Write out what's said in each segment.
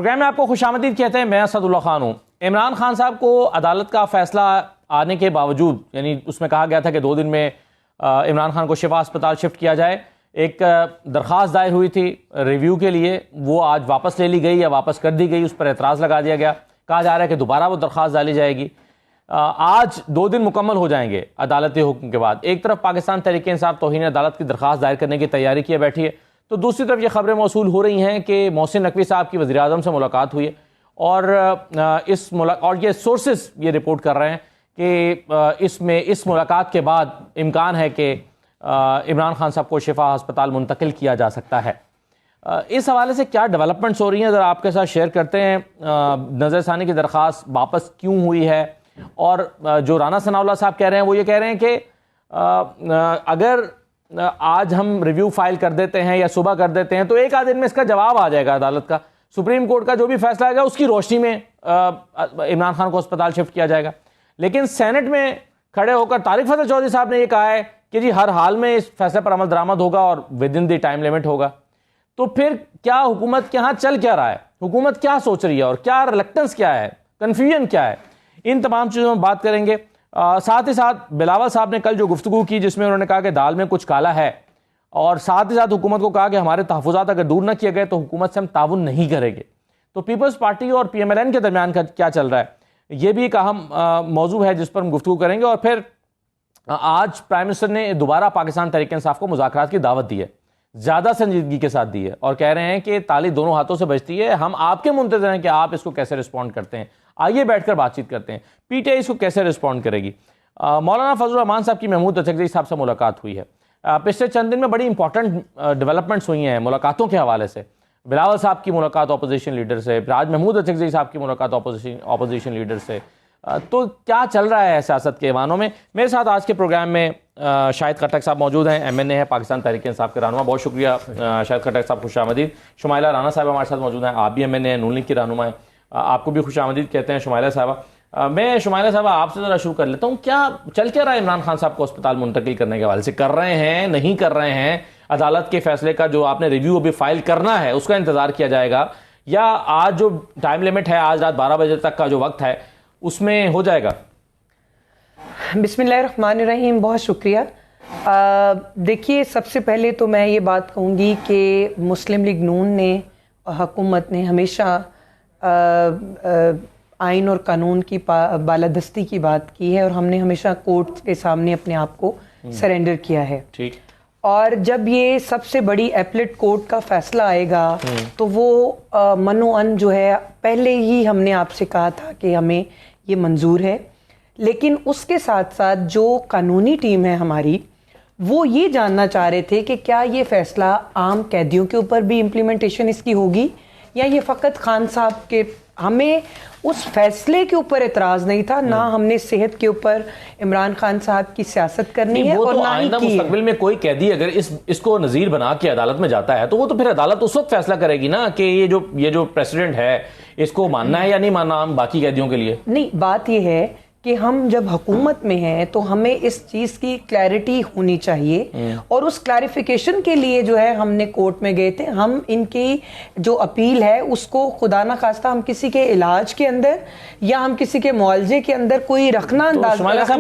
Programme में आपको खुशामदीद कहते हैं। मैं असदुल्ला खान हूँ। इमरान खान साहब को अदालत का फैसला आने के बावजूद, यानी उसमें कहा गया था कि 2 दिन में इमरान खान को शिफा अस्पताल शिफ्ट किया जाए, एक दरख्वास्त दायर हुई थी रिव्यू के लिए, वो आज वापस ले ली गई या वापस कर दी गई, उस पर एतराज़ लगा दिया गया। कहा जा रहा है कि दोबारा वो दरख्वास्त डाली जाएगी। आज 2 दिन मुकम्मल हो जाएंगे अदालती हुक्म के बाद। एक तरफ पाकिस्तान तहरीक इंसाफ तौहीन अदालत की दरख्वास्त दायर करने की तैयारी किए बैठी है, तो दूसरी तरफ ये खबरें मौसूल हो रही हैं कि मोहसिन नकवी साहब की वज़ीर आज़म से मुलाकात हुई है और ये सोर्सेस ये रिपोर्ट कर रहे हैं कि इस मुलाकात के बाद इम्कान है कि इमरान खान साहब को शिफा अस्पताल मुंतकिल किया जा सकता है। इस हवाले से क्या डेवलपमेंट्स हो रही हैं ज़रा आपके साथ शेयर करते हैं। नज़रसानी की दरख्वास्त वापस क्यों हुई है, और जो राना सनाउल्लाह साहब कह रहे हैं वो ये कह रहे हैं कि अगर आज हम रिव्यू फाइल कर देते हैं या सुबह कर देते हैं तो एक आध दिन में इसका जवाब आ जाएगा अदालत का। सुप्रीम कोर्ट का जो भी फैसला आएगा उसकी रोशनी में इमरान खान को अस्पताल शिफ्ट किया जाएगा। लेकिन सेनेट में खड़े होकर तारिक फजल चौधरी साहब ने यह कहा है कि जी हर हाल में इस फैसले पर अमल दरामद होगा और with in the time limit होगा। तो फिर क्या हुकूमत के यहाँ चल क्या रहा है, हुकूमत क्या सोच रही है और क्या रिलक्टेंस क्या है, कन्फ्यूजन क्या है, इन तमाम चीज़ों में बात करेंगे। साथ ही साथ बिलावल साहब ने कल जो गुफ्तगू की जिसमें उन्होंने कहा कि दाल में कुछ काला है, और साथ ही साथ हुकूमत को कहा कि हमारे तहफ़्फ़ुज़ात अगर दूर न किए गए तो हुकूमत से हम ताउन नहीं करेंगे। तो पीपल्स पार्टी और PMLN के दरमियान का क्या चल रहा है, ये भी एक अहम मौजू है जिस पर हम गुफ्तगू करेंगे। और फिर आज प्राइम मिनिस्टर ने दोबारा पाकिस्तान तहरीक इंसाफ को मुज़ाकरात की दावत दी है, ज़्यादा संजीदगी के साथ दी है, और कह रहे हैं कि ताली दोनों हाथों से बजती है, हम आपके मुंतज़िर हैं कि आप इसको कैसे रिस्पॉन्ड करते हैं। आइए बैठकर बातचीत करते हैं, PTI इसको कैसे रिस्पॉन्ड करेगी। मौलाना फजल रहमान साहब की महमूद अचकज़ई साहब से मुलाकात हुई है। पिछले चंद दिन में बड़ी इंपॉर्टेंट डेवलपमेंट्स हुई हैं मुलाकातों के हवाले से। बिलावल साहब की मुलाकात अपोजिशन लीडर से, आज महमूद अचकज़ई साहब की मुलाकात अपोजिशन लीडर से। तो क्या चल रहा है सियासत के ऐवानों में। मेरे साथ आज के प्रोग्राम में शाहिद खट्टक साहब मौजूद हैं, MNA है, पाकिस्तान तहरीक इंसाफ के रहनुमा। बहुत शुक्रिया शाहिद खट्टक साहब, खुशामदीद। शुमाइला राना साहब हमारे साथ मौजूद हैं, आप भी MNA हैं, नून लीग की रहनुमा है, आपको भी खुशामदीद कहते हैं शुमाइला साहबा। मैं शुमाइला साहबा आपसे ज़रा शुरू कर लेता हूँ, क्या चल क्या रहा है इमरान खान साहब को अस्पताल मुंतकिल करने के हवाले से, कर रहे हैं नहीं कर रहे हैं, अदालत के फैसले का जो आपने रिव्यू अभी फाइल करना है उसका इंतजार किया जाएगा, या आज जो टाइम लिमिट है आज रात 12 बजे तक का जो वक्त है उसमें हो जाएगा। बिस्मिल्लाहिर्रहमानिर्रहीम, बहुत शुक्रिया। देखिए, सबसे पहले तो मैं ये बात कहूँगी कि मुस्लिम लीग नून ने, हुकूमत ने हमेशा आइन और कानून की बालादस्ती की बात की है, और हमने हमेशा कोर्ट के सामने अपने आप को सरेंडर किया है। ठीक। और जब ये सबसे बड़ी एपलेट कोर्ट का फैसला आएगा तो वो मनोअन जो है, पहले ही हमने आपसे कहा था कि हमें ये मंजूर है, लेकिन उसके साथ साथ जो कानूनी टीम है हमारी, वो ये जानना चाह रहे थे कि क्या ये फैसला आम कैदियों के ऊपर भी इम्प्लीमेंटेशन इसकी होगी, या ये फ़कत खान साहब के। हमें उस फैसले के ऊपर एतराज़ नहीं था, ना हमने सेहत के ऊपर इमरान खान साहब की सियासत करनी है, और ना ही मुस्तकबिल में कोई कैदी अगर इसको नज़ीर बना के अदालत में जाता है तो वो तो फिर अदालत उस वक्त फैसला करेगी ना कि ये जो प्रेसिडेंट है इसको मानना है या नहीं मानना हम बाकी कैदियों के लिए। नहीं, बात ये है कि हम जब हुकूमत में हैं तो हमें इस चीज़ की क्लैरिटी होनी चाहिए, और उस क्लैरिफिकेशन के लिए जो है हमने कोर्ट में गए थे। हम इनकी जो अपील है उसको खुदा ना खास्ता हम किसी के इलाज के अंदर या हम किसी के मुआवजे के अंदर कोई रखना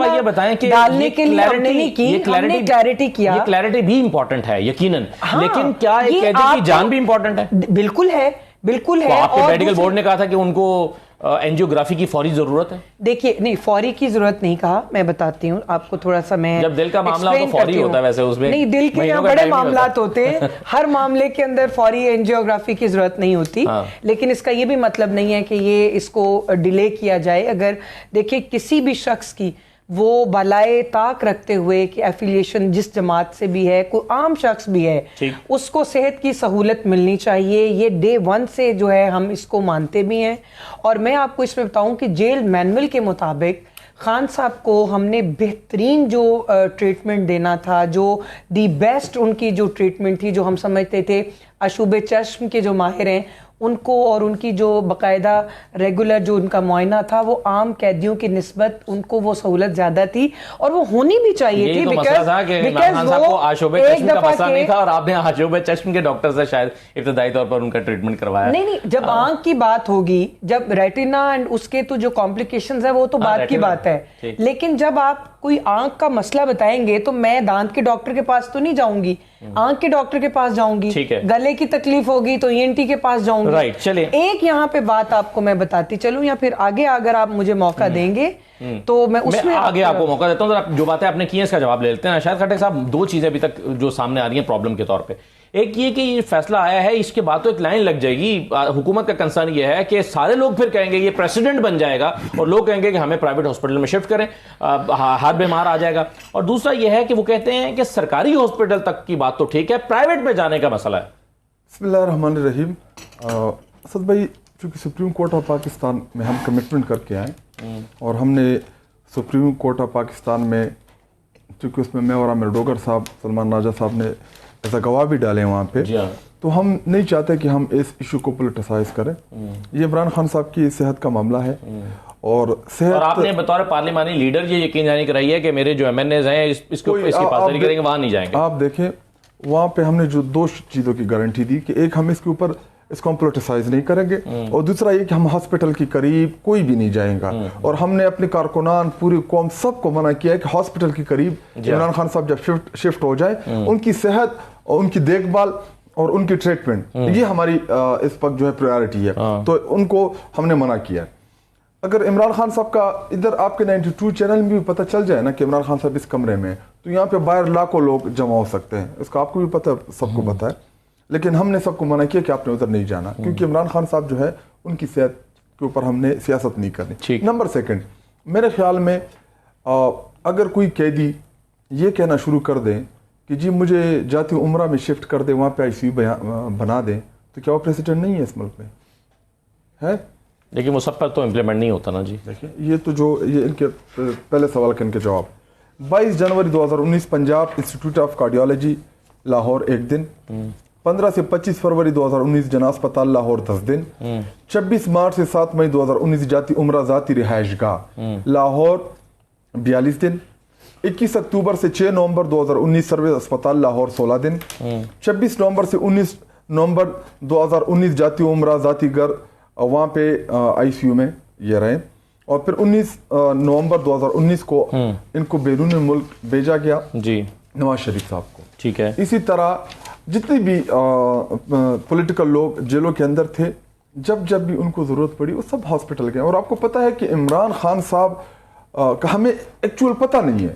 ये बताएं कि डालने के लिए हमने नहीं की, हमने क्लैरिटी किया। क्लैरिटी भी इंपॉर्टेंट है यकीनन, लेकिन क्या एक कैदी की जान भी इंपॉर्टेंट है? बिल्कुल है, बिल्कुल है। आपके मेडिकल बोर्ड ने कहा था कि उनको एंजियोग्राफी की फौरी जरूरत है। देखिए, नहीं, फौरी की जरूरत नहीं कहा, मैं बताती हूँ आपको थोड़ा सा। मैं जब दिल का मामला हो तो फौरी होता है, वैसे उसमें नहीं, दिल के यहाँ बड़े मामलात होते हैं, हर मामले के अंदर फौरी एंजियोग्राफी की जरूरत नहीं होती। लेकिन इसका ये भी मतलब नहीं है कि ये इसको डिले किया जाए। अगर देखिए, किसी भी शख्स की वो भलाए ताक रखते हुए कि एफिलिएशन जिस जमात से भी है, कोई आम शख्स भी है, उसको सेहत की सहूलत मिलनी चाहिए। ये डे 1 से जो है हम इसको मानते भी हैं। और मैं आपको इसमें बताऊं कि जेल मैनुअल के मुताबिक खान साहब को हमने बेहतरीन जो ट्रीटमेंट देना था, जो दी बेस्ट उनकी जो ट्रीटमेंट थी, जो हम समझते थे अशूबे चश्म के जो माहिर हैं उनको और उनकी जो बाकायदा रेगुलर जो उनका मुआयना था वो आम कैदियों की निस्बत उनको वो सहूलत ज्यादा थी और वो होनी भी चाहिए थी। तो मसला था कि इमरान खान साहब को आशोबे चश्म का मसला नहीं था और आपने आशोबे चश्म के डॉक्टर से शायद इब्तदाई तौर पर उनका ट्रीटमेंट करवाया। नहीं, जब आंख की बात होगी, जब रेटिना एंड उसके तो जो कॉम्प्लिकेशंस है वो तो बात की बात है, लेकिन जब आप कोई आंख का मसला बताएंगे तो मैं दांत के डॉक्टर के पास तो नहीं जाऊंगी, आंख के डॉक्टर के पास जाऊंगी, गले की तकलीफ होगी तो ENT के पास जाऊंगी। राइट, चलिए एक यहाँ पे बात आपको मैं बताती चलूं या फिर आगे अगर आप मुझे मौका देंगे तो मैं उसमें आगे आपको मौका देता हूं। जो बातें आपने की हैं इसका जवाब ले लेते हैं। शायद खट्टक साहब, दो चीजें अभी तक जो सामने आ रही हैं प्रॉब्लम के तौर पे, एक ये कि ये फैसला आया है, इसके बाद तो एक लाइन लग जाएगी। हुकूमत का कंसर्न ये है कि सारे लोग फिर कहेंगे ये प्रेसिडेंट बन जाएगा और लोग कहेंगे कि हमें प्राइवेट हॉस्पिटल में शिफ्ट करें, हाथ बीमार आ जाएगा। और दूसरा ये है कि वो कहते हैं कि सरकारी हॉस्पिटल तक की बात तो ठीक है, प्राइवेट में जाने का मसला है। बिस्मिल्लाहिर्रहमानिर्रहीम। असद भाई, चूंकि सुप्रीम कोर्ट ऑफ पाकिस्तान में हम कमिटमेंट करके आए और हमने सुप्रीम कोर्ट ऑफ पाकिस्तान में, चूंकि उसमें मैं और आमिर डोगर साहब, सलमान राजा साहब ने ऐसा गवाह भी डाले वहाँ पे, तो हम नहीं चाहते कि हम इस इशू को पोलिटिसाइज करें। ये इमरान खान साहब की सेहत का मामला है और सेहत, और आपने बतौर पार्लिमानी लीडर ये यकीन जानी कराई है कि मेरे जो MNAs हैं इसकी पासदारी करेंगे, वहां नहीं जाएंगे। आप देखें, वहाँ पे हमने जो दो चीज़ों की गारंटी दी कि एक, हम इसके ऊपर इसको हम पोलिटिसाइज नहीं करेंगे और दूसरा ये कि हम हॉस्पिटल के करीब कोई भी नहीं जाएगा। और हमने अपने कारकुनान, पूरी कौम, सबको मना किया है कि हॉस्पिटल के करीब इमरान खान साहब जब शिफ्ट हो जाए, उनकी सेहत और उनकी देखभाल और उनकी ट्रीटमेंट, ये हमारी इस वक्त जो है प्रायोरिटी है, तो उनको हमने मना किया है। अगर इमरान खान साहब का इधर आपके 92 चैनल में भी पता चल जाए ना कि इमरान खान साहब इस कमरे में, तो यहाँ पे बाहर लाखों लोग जमा हो सकते हैं, इसका आपको भी पता, सबको पता है। लेकिन हमने सबको मना किया कि आपने उधर नहीं जाना, क्योंकि इमरान खान साहब जो है उनकी सेहत के ऊपर हमने सियासत नहीं करनी। नंबर सेकंड, मेरे ख्याल में अगर कोई कैदी ये कहना शुरू कर दें कि जी मुझे जाती उम्रा में शिफ्ट कर दे, वहाँ पे ICU बना दें, तो क्या वो प्रेसिडेंट नहीं है इस मुल्क में? है, लेकिन वो सब पर तो इम्प्लीमेंट नहीं होता ना जी। देखिए, ये तो जो ये इनके पहले सवाल के इनके जवाब। 22 जनवरी 2019 Punjab institute of cardiology Lahore 1 दिन, 15 से 25 फरवरी 2019 जना अस्पताल लाहौर 10 दिन, 26 मार्च से 7 मई 2019 जाती उम्रा जाती रिहायशगाह लाहौर 42 दिन, 21 अक्टूबर से 6 नवंबर 2019 सर्विस अस्पताल लाहौर 16 दिन, 26 नवंबर से 19 नवंबर 2019 जाती उम्रा जाती घर, वहाँ पे ICU में ये रहे। और फिर 19 नवंबर 2019 को इनको बैरून मुल्क भेजा गया जी, नवाज शरीफ साहब को। ठीक है। इसी तरह जितने भी पॉलिटिकल लोग जेलों के अंदर थे, जब भी उनको जरूरत पड़ी वो सब हॉस्पिटल गए। और आपको पता है कि इमरान खान साहब का हमें एक्चुअल पता नहीं है,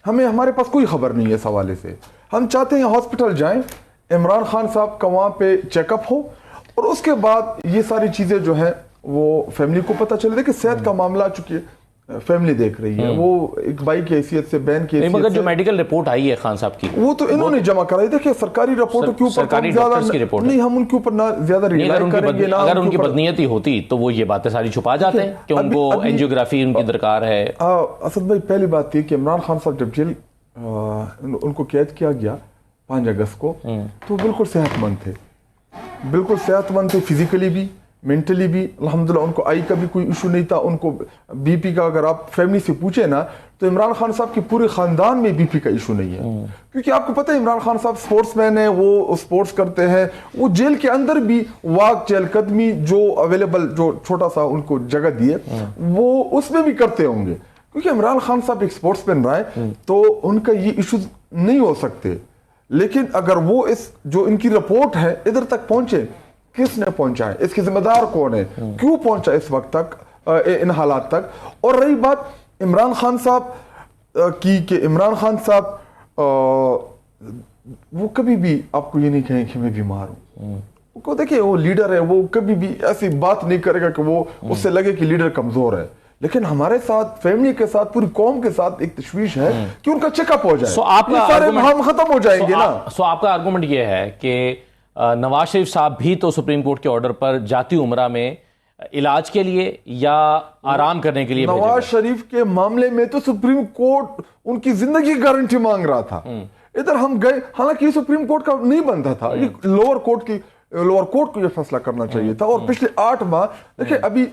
हमारे पास कोई खबर नहीं है इस हवाले से। हम चाहते हैं हॉस्पिटल जाएं, इमरान खान साहब का वहाँ पे चेकअप हो और उसके बाद ये सारी चीज़ें जो है वो फैमिली को पता चले। देखिए, सेहत का मामला चूंकि फैमिली देख रही है, वो एक भाई की हैसियत से, बहन की हैसियत से, मगर जो मेडिकल रिपोर्ट आई है खान साहब की, वो तो इन्होंने जमा कराई। देखिए, सरकारी रिपोर्टों के ऊपर नहीं, हम उनके ऊपर ना ज्यादा रिलाई करेंगे ना। अगर उनकी बदनीयती होती तो वो ये बातें सारी छुपा जाते हैं कि उनको एंजियोग्राफी उनकी दरकार है। असद भाई, पहली बात थी कि इमरान खान साहब जब जेल उनको कैद किया गया 5 अगस्त को, तो बिल्कुल सेहतमंद थे, फिजिकली भी, मेंटली भी। अल्हम्दुलिल्लाह उनको आई का भी कोई इशू नहीं था। उनको BP का अगर आप फैमिली से पूछे ना, तो इमरान खान साहब के पूरे खानदान में BP का इशू नहीं है, क्योंकि आपको पता है इमरान खान साहब स्पोर्ट्समैन है, वो स्पोर्ट्स करते हैं। वो जेल के अंदर भी वॉक, चहलकदमी जो अवेलेबल, जो छोटा सा उनको जगह दिए, वो उसमें भी करते होंगे, क्योंकि इमरान खान साहब एक स्पोर्ट्समैन रहा है, तो उनका ये इशू नहीं हो सकते। लेकिन अगर वो इस जो इनकी रिपोर्ट है इधर तक पहुंचे, किसने पहुंचाए, इसके जिम्मेदार कौन है, क्यों पहुंचा इस वक्त तक, इन हालात तक। और रही बात इमरान खान साहब की, कि इमरान खान साहब वो कभी भी आपको ये नहीं कहें कि मैं बीमार हूं। देखिए, वो लीडर है, वो कभी भी ऐसी बात नहीं करेगा कि वो उससे लगे कि लीडर कमजोर है। लेकिन हमारे साथ, फैमिली के साथ, पूरी कौम के साथ एक तशवीश है कि उनका चेकअप हो जाए, हम खत्म हो जाएंगे ना। आपका आर्गुमेंट ये है कि नवाज शरीफ साहब भी तो सुप्रीम कोर्ट के ऑर्डर पर जाती उम्रा में इलाज के लिए या आराम करने के लिए, नवाज शरीफ के मामले में तो सुप्रीम कोर्ट उनकी जिंदगी की गारंटी मांग रहा था। इधर हम गए, हालांकि ये सुप्रीम कोर्ट का नहीं बनता था, ये लोअर कोर्ट की लोअर कोर्ट को ये फैसला करना चाहिए था। और पिछले 8 माह देखिए, अभी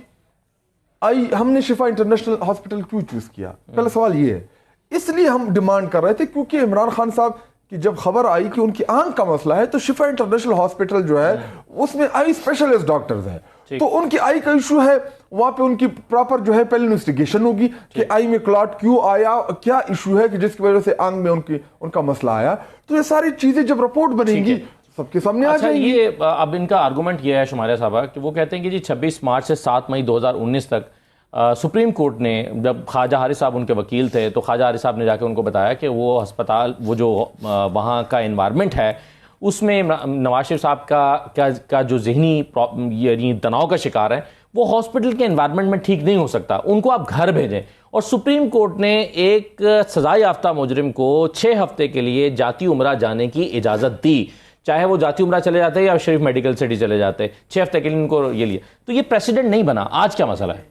हमने शिफा इंटरनेशनल हॉस्पिटल क्यों चूज किया, पहला सवाल ये है। इसलिए हम डिमांड कर रहे थे क्योंकि इमरान खान साहब की जब खबर आई कि उनकी आंख का मसला है, तो शिफा इंटरनेशनल हॉस्पिटल जो है उसमें आई स्पेशलिस्ट डॉक्टर्स हैं, तो उनकी आई का इशू है, वहां पे उनकी प्रॉपर जो है पहले इन्वेस्टिगेशन होगी कि आई में क्लॉट क्यों आया, क्या इशू है कि जिसकी वजह से आंख में उनका मसला आया। तो ये सारी चीजें जब रिपोर्ट बनेगी सबके सामने आ जाएंगी। ये अब इनका आर्गूमेंट ये है शुमारिया साहब कि वो कहते हैं कि जी 26 मार्च से 7 मई 2019 तक सुप्रीम कोर्ट ने, जब ख्वाजा हारिस साहब उनके वकील थे, तो ख्वाजा हारिस साहब ने जाके उनको बताया कि वो अस्पताल, वो जो वहाँ का एनवायरनमेंट है उसमें नवाज शरीफ साहब का जो जहनी यानी तनाव का शिकार है वो हॉस्पिटल के एनवायरनमेंट में ठीक नहीं हो सकता, उनको आप घर भेजें। और सुप्रीम कोर्ट ने एक सजा याफ्ता मुजरिम को 6 हफ्ते के लिए जाती उम्रा जाने की इजाज़त दी, चाहे वो जाती उम्रा चले जाते या शरीफ मेडिकल सिटी चले जाते, 6 हफ्ते के लिए उनको ये लिया। तो ये प्रेसिडेंट नहीं बना। आज क्या मसला है?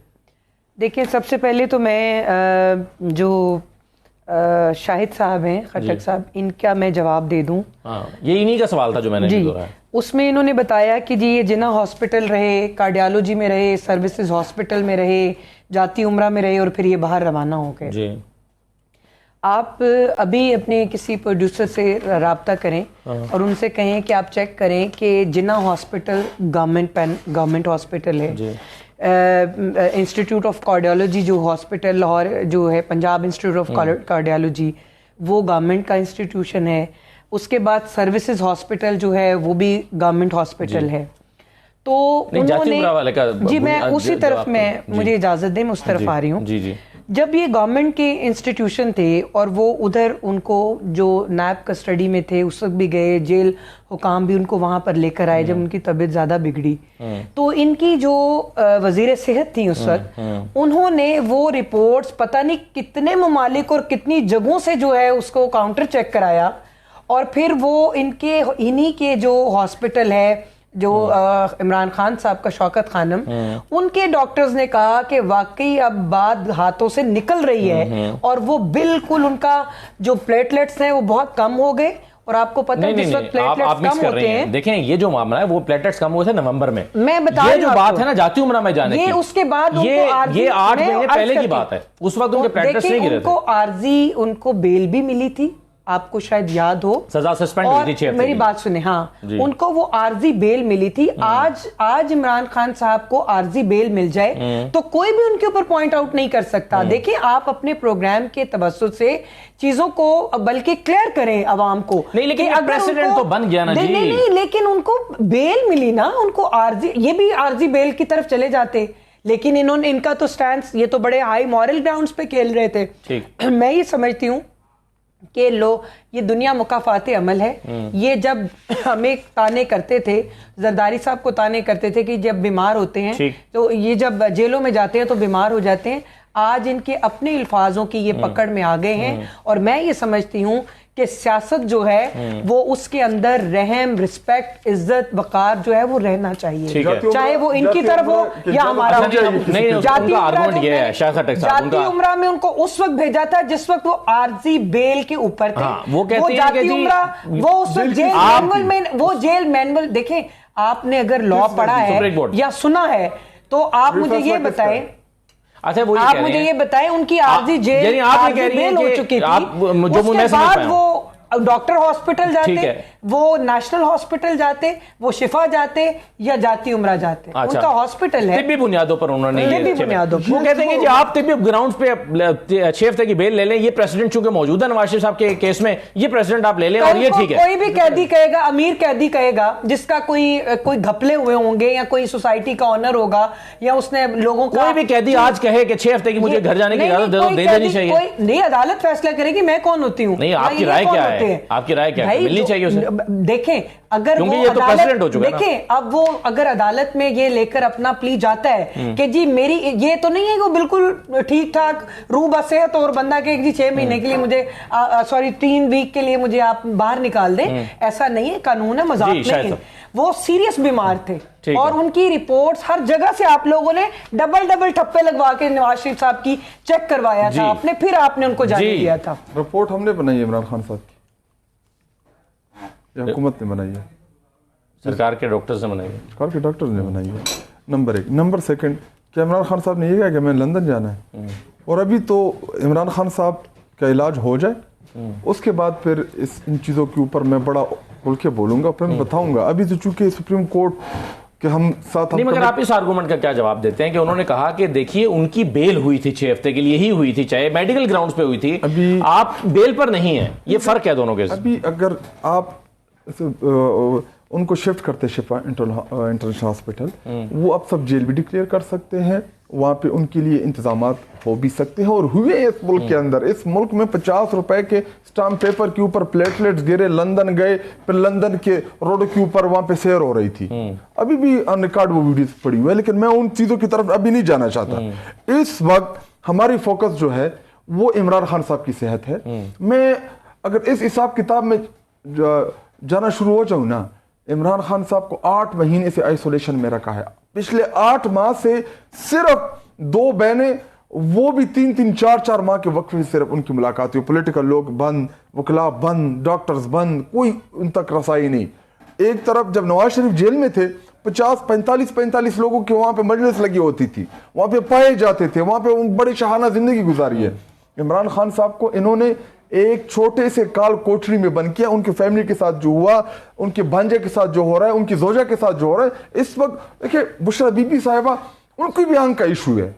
देखिए, सबसे पहले तो मैं जो शाहिद साहब हैं, खटक साहब, इनका मैं जवाब दे दूं। ये इन्हीं का सवाल था जो मैंने जी, उसमें इन्होंने बताया कि जी ये जिन्ना हॉस्पिटल रहे, कार्डियोलॉजी में रहे, सर्विसेज हॉस्पिटल में रहे, जाती उम्रा में रहे और फिर ये बाहर रवाना हो गए। जी, आप अभी अपने किसी प्रोड्यूसर से राब्ता करें और उनसे कहें कि आप चेक करें कि जिन्ना हॉस्पिटल गवर्नमेंट हॉस्पिटल है, इंस्टीट्यूट ऑफ कार्डियोलॉजी जो हॉस्पिटल लाहौर जो है, पंजाब इंस्टीट्यूट ऑफ कार्डियोलॉजी, वो गवर्नमेंट का इंस्टीट्यूशन है। उसके बाद सर्विसेज हॉस्पिटल जो है वो भी गवर्नमेंट हॉस्पिटल है। तो उन्होंने जी, मैं उसी तरफ में, मुझे इजाजत दें, मैं उस तरफ आ रही हूँ। जब ये गवर्नमेंट के इंस्टीट्यूशन थे और वो उधर उनको जो नैब कस्टडी में थे उस वक्त भी गए, जेल हुकाम भी उनको वहां पर लेकर आए जब उनकी तबीयत ज्यादा बिगड़ी, तो इनकी जो वजीर सेहत थी उस वक्त, उन्होंने वो रिपोर्ट्स पता नहीं कितने ममालिक और कितनी जगहों से जो है उसको काउंटर चेक कराया, और फिर वो इन्हीं के जो हॉस्पिटल है जो इमरान खान साहब का शौकत खानम, उनके डॉक्टर्स ने कहा कि वाकई अब बात हाथों से निकल रही है और वो बिल्कुल, उनका जो प्लेटलेट्स हैं वो बहुत कम हो गए। और आपको पता है जिस वक्त प्लेटलेट्स कम होते हैं, देखें ये जो मामला है वो प्लेटलेट्स कम हुए थे नवंबर में, मैं बता ये जो बात है ना जाती उम्रा में जाने की, उसके बाद ये 8 महीने पहले की बात है, उस वक्त उनके प्लेटलेट्स नहीं गिरे थे। उनको आर्जी, उनको बेल भी मिली थी, आपको शायद याद हो, सजा सस्पेंड हुई थी। मेरी बात सुने, हाँ, उनको वो आर्जी बेल मिली थी। आज इमरान खान साहब को आर्जी बेल मिल जाए तो कोई भी उनके ऊपर पॉइंट आउट नहीं कर सकता। देखिए, आप अपने प्रोग्राम के तवज्जुह से चीजों को बल्कि क्लियर करें आवाम को। नहीं, लेकिन अगर प्रेसिडेंट तो बन गया ना जी। नहीं, लेकिन उनको बेल मिली ना, उनको आर्जी, ये भी आर्जी बेल की तरफ चले जाते, लेकिन इनका तो स्टैंड, ये तो बड़े हाई मॉरल ग्राउंड्स पे खेल रहे थे। मैं ये समझती हूँ कि ये दुनिया मुकाफाते अमल है। ये जब हमें ताने करते थे, जरदारी साहब को ताने करते थे कि जब बीमार होते हैं तो ये जब जेलों में जाते हैं तो बीमार हो जाते हैं, आज इनके अपने अल्फाजों की ये पकड़ में आ गए हैं। और मैं ये समझती हूँ कि सियासत जो है वो उसके अंदर रहम, रिस्पेक्ट, इज्जत, वकार जो है वो रहना चाहिए, चाहे वो इनकी तरफ हो या हमारा हो। जाती उम्रा में उनको उस वक्त भेजा था जिस वक्त वो आर्जी बेल के ऊपर थे। वो कहते हैं जाती उम्रा, वो उस वक्त जेल मैनुअल में, वो जेल मैनुअल, देखें आपने अगर लॉ पढ़ा है या सुना है तो आप मुझे ये बताएं। अच्छा, वो आप मुझे ये बताएं, उनकी आर्जी जेल, आर्जी बेल हो चुकी थी, उसके बाद वो डॉक्टर हॉस्पिटल जाते, वो नेशनल हॉस्पिटल जाते, वो शिफा जाते या जाती उम्रा जाते। अच्छा, उनका हॉस्पिटल है, तिब्बी बुनियादों पर उन्होंने वो कहते हैं कि जी आप तिब्बी ग्राउंड्स पे 6 हफ्ते की बेल ले लें, ये प्रेसिडेंट चूंकि मौजूद है नवाज शरीफ साहब के केस में, ये प्रेसिडेंट आप ले लें और ये ठीक है। कोई भी कैदी कहेगा, अमीर कैदी कहेगा जिसका कोई घपले हुए होंगे या कोई सोसाइटी का ऑनर होगा या उसने लोगों का, कोई भी कैदी आज कहे कि 6 हफ्ते की मुझे घर जाने की इजाजत दे देनी चाहिए, नहीं, अदालत फैसला करेगी, मैं कौन होती हूँ? नहीं, आपकी राय क्या है? आपकी राय क्या है? मिलनी चाहिए उसे। देखें, अगर वो ये तो प्रेसिडेंट हो चुका है, देखें अब वो अगर अदालत में ये लेकर अपना प्ली जाता है कि जी मेरी ये तो नहीं है, वो बिल्कुल ठीक ठाक रूह बसेहत और बंदा के जी 6 महीने के लिए मुझे, सॉरी 3 वीक के लिए मुझे आप बाहर निकाल दें, ऐसा नहीं है, कानून है, मजाक नहीं है। वो सीरियस बीमार थे और उनकी रिपोर्ट्स हर जगह से आप लोगों ने डबल ठप्पे लगवा के नवाज शरीफ साहब की चेक करवाया था आपने, फिर आपने उनको जाने दिया था। रिपोर्ट हमने बनाई है इमरान खान साहब की, हुकूमत ने बनाई है। सरकार के डॉक्टर्स ने बनाई है? सरकार के डॉक्टर्स ने बनाई है, नंबर 1। नंबर 2, कि इमरान खान साहब ने ये कहा कि मैं लंदन जाना है, और अभी तो इमरान खान साहब का इलाज हो जाए, उसके बाद फिर इन चीज़ों के ऊपर मैं बड़ा खुल के बोलूँगा, फिर मैं बताऊँगा। अभी तो चूँकि सुप्रीम कोर्ट के हम साथ नहीं, मगर आप इस आर्गूमेंट का क्या जवाब देते हैं कि उन्होंने कहा कि देखिए उनकी बेल हुई थी 6 हफ्ते के लिए ही हुई थी, चाहे मेडिकल ग्राउंड्स पे हुई थी, अभी आप बेल पर नहीं है, ये फर्क है दोनों के। अभी अगर आप उनको शिफ्ट करते शिफा इंटरनेशनल हॉस्पिटल, वो अब सब जेल भी डिक्लेयर कर सकते हैं, वहाँ पे उनके लिए इंतजामात हो भी सकते हैं और हुए इस मुल्क के अंदर। इस मुल्क में 50 रुपए के स्टाम्प पेपर के ऊपर प्लेटलेट्स गिरे, लंदन गए, फिर लंदन के रोड के ऊपर वहाँ पे सैर हो रही थी, अभी भी ऑन रिकॉर्ड वो वीडियोस पड़ी हुई है, लेकिन मैं उन चीज़ों की तरफ अभी नहीं जाना चाहता। इस वक्त हमारी फोकस जो है वो इमरान खान साहब की सेहत है। मैं अगर इस हिसाब किताब में जाना शुरू हो जाऊँ ना, इमरान खान साहब को 8 महीने से आइसोलेशन में रखा है। पिछले 8 माह से सिर्फ 2 बहनें, वो भी 3-3, 4-4 माह के वक्त में सिर्फ उनकी मुलाकात हुई। पॉलिटिकल लोग बंद, वकला बंद, डॉक्टर्स बंद, कोई उन तक रसाई नहीं। एक तरफ जब नवाज शरीफ जेल में थे, 45 लोगों की वहां पे मजलिस लगी होती थी, वहां पे पाए जाते थे, वहां पे बड़ी शाहाना जिंदगी गुजारी है। इमरान खान साहब को इन्होंने एक छोटे से काल कोठरी में बंद किया। उनकी फैमिली के साथ जो हुआ, उनके भांजे के साथ जो हो रहा है, उनकी जोजा के साथ जो हो रहा है, इस वक्त देखिए बुशरा बीबी साहिबा, उनकी भी आंख का इशू है,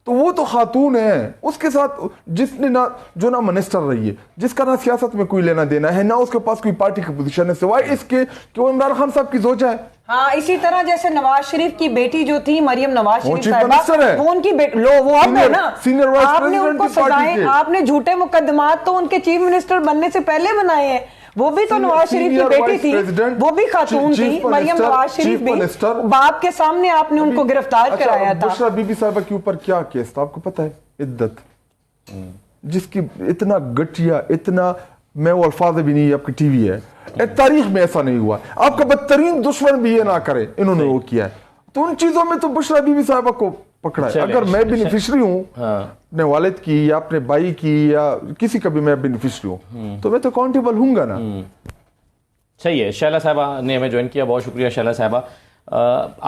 तो वो तो खातून है, उसके साथ जिसने ना मिनिस्टर रही है, जिसका ना सियासत में कोई लेना देना है, ना उसके पास कोई पार्टी की पोजीशन है, सिवाय इसके कि वो इमरान खान साहब की जोजा है। हाँ, इसी तरह जैसे नवाज शरीफ की बेटी जो थी मरियम नवाज शरीफ चीफ मिनिस्टर है, वो उनकी बेटी, लो वो अब है ना, सीनियर वाइस आपने प्रेसिडेंट उनको की पार्टी सजाए, आपने झूठे मुकदमात तो उनके चीफ मिनिस्टर बनने से पहले बनाए हैं। वो भी तो नवाज शरीफ की बेटी थी, वो भी खातून थी, मरियम नवाज शरीफ भी, बाप के सामने आपने उनको गिरफ्तार कराया था। बुशरा बीबी साहिबा के ऊपर क्या केस था आपको पता है? इद्दत, जिसकी इतना घटिया, इतना, मैं वो अल्फाज भी नहीं, आपकी टीवी है, तारीख में ऐसा नहीं हुआ। आपका बदतरीन दुश्मन भी ये ना करे, इन्होंने वो किया है। तो उन चीजों में तो बुशरा बीबी साहिबा को पकड़ा है। अगर मैं बेनिफिशरी हूँ अपने वालिद की या अपने भाई की या किसी का भी मैं बेनिफिशरी हूँ, तो मैं तो अकाउंटेबल हूँगा ना। सही है। शैला साहिबा ने हमें ज्वाइन किया, बहुत शुक्रिया शैला साहिबा।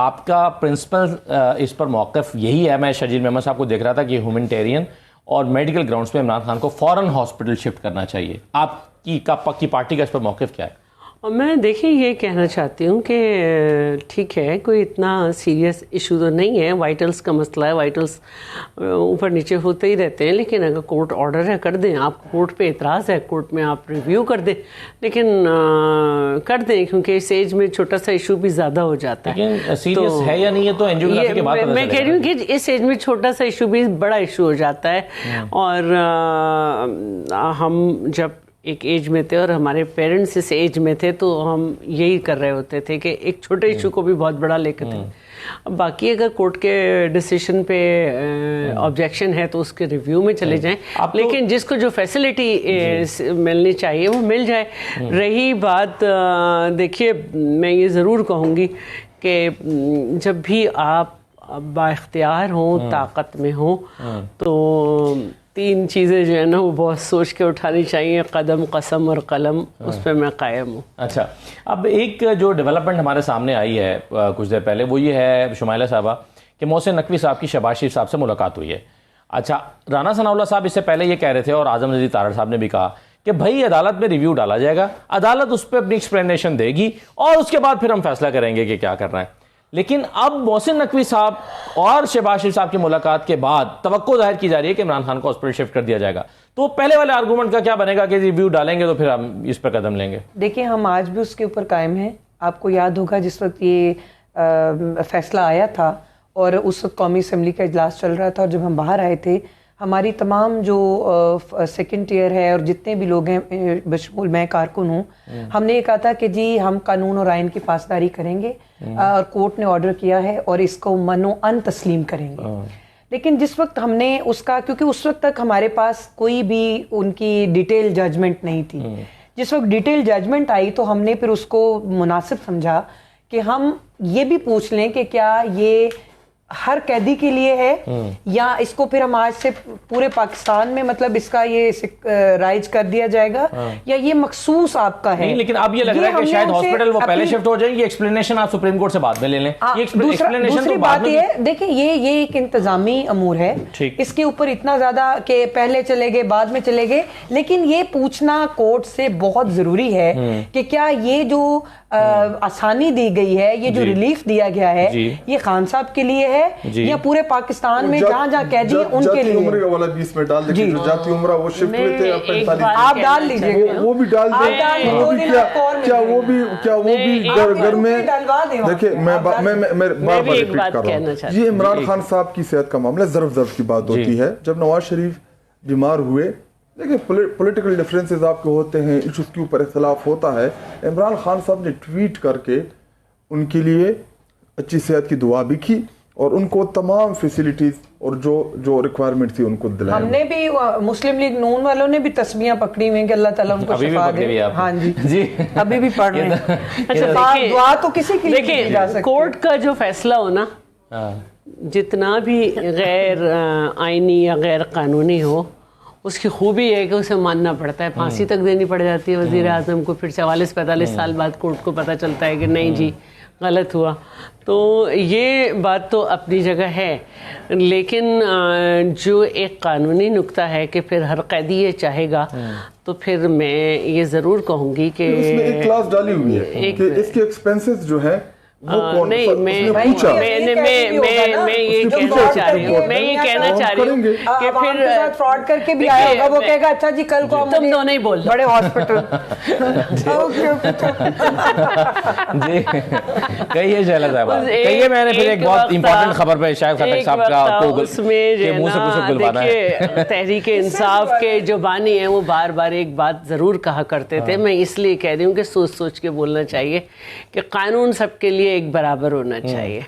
आपका प्रिंसिपल इस पर मौक़िफ़ यही है? मैं शर्जील मेमन साहब को देख रहा था कि ह्यूमैनिटेरियन और मेडिकल ग्राउंड्स पे इमरान खान को फ़ौरन हॉस्पिटल शिफ्ट करना चाहिए। आपकी पार्टी का इस पर मौक़िफ़ क्या है? मैं देखिए ये कहना चाहती हूँ कि ठीक है, कोई इतना सीरियस इशू तो नहीं है, वाइटल्स का मसला है, वाइटल्स ऊपर नीचे होते ही रहते हैं, लेकिन अगर कोर्ट ऑर्डर है कर दें, आपको कोर्ट पे एतराज़ है, कोर्ट में आप रिव्यू कर दें, लेकिन कर दें, क्योंकि इस एज में छोटा सा इशू भी ज़्यादा हो जाता है। लेकिन सीरियस है या नहीं है तो एंजियोग्राफी के बाद मैं कह रही हूँ कि इस एज में छोटा सा इशू भी बड़ा इशू हो जाता है। और हम जब एक एज में थे और हमारे पेरेंट्स इस एज में थे, तो हम यही कर रहे होते थे कि एक छोटे इशू को भी बहुत बड़ा लेकर थे। अब बाकी अगर कोर्ट के डिसीजन पे ऑब्जेक्शन है तो उसके रिव्यू में चले जाएं, लेकिन जिसको जो फैसिलिटी मिलनी चाहिए वो मिल जाए। रही बात, देखिए मैं ये ज़रूर कहूँगी कि जब भी आप बाइख्तियार हों, ताकत में हों, तो 3 चीज़ें जो है ना वो बहुत सोच के उठानी चाहिए, कदम, कसम और कलम, उस पर मैं कायम हूँ। अच्छा, अब एक जो डेवलपमेंट हमारे सामने आई है कुछ देर पहले, वो ये है शुमाइला साहबा कि मोहसिन नकवी साहब की शहबाज शरीफ साहब से मुलाकात हुई है। अच्छा, राना सनाउल्लाह साहब इससे पहले ये कह रहे थे और आजम नज़ीर तारड़ साहब ने भी कहा कि भाई अदालत में रिव्यू डाला जाएगा, अदालत उस पर अपनी एक्सप्लेनेशन देगी और उसके बाद फिर हम फैसला करेंगे कि क्या करना है। लेकिन अब मोहसिन नकवी साहब और शहबाज शरीफ साहब की मुलाकात के बाद तवक्को जाहिर की जा रही है कि इमरान खान को हॉस्पिटल शिफ्ट कर दिया जाएगा। तो पहले वाले आर्गूमेंट का क्या बनेगा कि रिव्यू डालेंगे तो फिर हम इस पर कदम लेंगे? देखिए, हम आज भी उसके ऊपर कायम हैं। आपको याद होगा जिस वक्त ये फैसला आया था और उस वक्त कौमी असम्बली का इजलास चल रहा था, और जब हम बाहर आए थे, हमारी तमाम जो सेकंड टियर है और जितने भी लोग हैं, बशमूल मैं कारकुन हूँ, हमने ये कहा था कि जी हम कानून और आइन की पासदारी करेंगे और कोर्ट ने ऑर्डर किया है और इसको मनो अन तस्लीम करेंगे। लेकिन जिस वक्त हमने उसका, क्योंकि उस वक्त तक हमारे पास कोई भी उनकी डिटेल जजमेंट नहीं थी, जिस वक्त डिटेल जजमेंट आई तो हमने फिर उसको मुनासिब समझा कि हम ये भी पूछ लें कि क्या ये हर कैदी के लिए है या इसको फिर हम आज से पूरे पाकिस्तान में मतलब इसका ये राइज कर दिया जाएगा या ये मखसूस आपका है? नहीं, लेकिन अब ये लग रहा है कि शायद हॉस्पिटल वो पहले शिफ्ट हो जाएंगे। एक्सप्लेनेशन आप सुप्रीम कोर्ट से बाद में ले लें। दूसरी बात ये देखिए, ये एक इंतजामी अमूर है, इसके ऊपर इतना ज्यादा कि पहले चले गए बाद में चले गए, लेकिन ये पूछना कोर्ट से बहुत जरूरी है कि क्या ये जो आसानी दी गई है, ये जो रिलीफ दिया गया है, ये खान साहब के लिए है या पूरे पाकिस्तान में जहाँ जहाँ कैदी है उनके लिए? उम्र वाला 20 में डाल दीजिए, जो जाती उम्र वो शिफ्ट हुए थे, आप डाल लीजिए, वो भी डाल दें। वो भी क्या वो भी घर में देखिए, मैं बार रिपीट कर रहा हूँ, ये इमरान खान साहब की सेहत का मामला ज़र्फ की बात होती है। जब नवाज शरीफ बीमार हुए, देखिए पॉलिटिकल डिफरेंसेस आपके होते हैं, इशूज के ऊपर इख्तलाफ होता है। इमरान खान साहब ने ट्वीट करके उनके लिए अच्छी सेहत की दुआ भी की और उनको तमाम फैसिलिटीज और जो रिक्वायरमेंट थी उनको दिलाई। हमने भी मुस्लिम लीग नून वालों ने भी तस्बीहां पकड़ी हुई कि अल्लाह ताला उनको शिफा दे। हाँ जी अभी भी पढ़ रहे हैं। अच्छा, दुआ तो किसी के लिए नहीं जा सकती। कोर्ट का जो फैसला हो ना, जितना भी गैर आईनी या गैर कानूनी हो, उसकी खूबी है कि उसे मानना पड़ता है। फांसी तक देनी पड़ जाती है वज़ीर आज़म को, फिर 44-45 साल बाद कोर्ट को पता चलता है कि नहीं जी गलत हुआ। तो ये बात तो अपनी जगह है, लेकिन जो एक कानूनी नुक्ता है कि फिर हर कैदी ये चाहेगा, तो फिर मैं ये ज़रूर कहूँगी कि उसमें एक क्लास डाली हुई है कि इसके एक्सपेंसेस जो है नहीं, मैं ये कहना चाह रही हूँ, कि फिर फ्रॉड करके भी आया होगा, वो कहेगा अच्छा जी कल को तुम दोनों ही बोल बड़े हॉस्पिटल। जी कहिए शैला साहब, कहिए। मैंने फिर एक बहुत इंपॉर्टेंट खबर पे शायद खटक साहब का उसमें जो देखिए तहरीक इंसाफ के जो बानी हैं वो बार बार एक बात जरूर कहा करते थे, मैं इसलिए कह रही हूँ कि सोच सोच के बोलना चाहिए कि कानून सबके लिए एक बराबर होना चाहिए।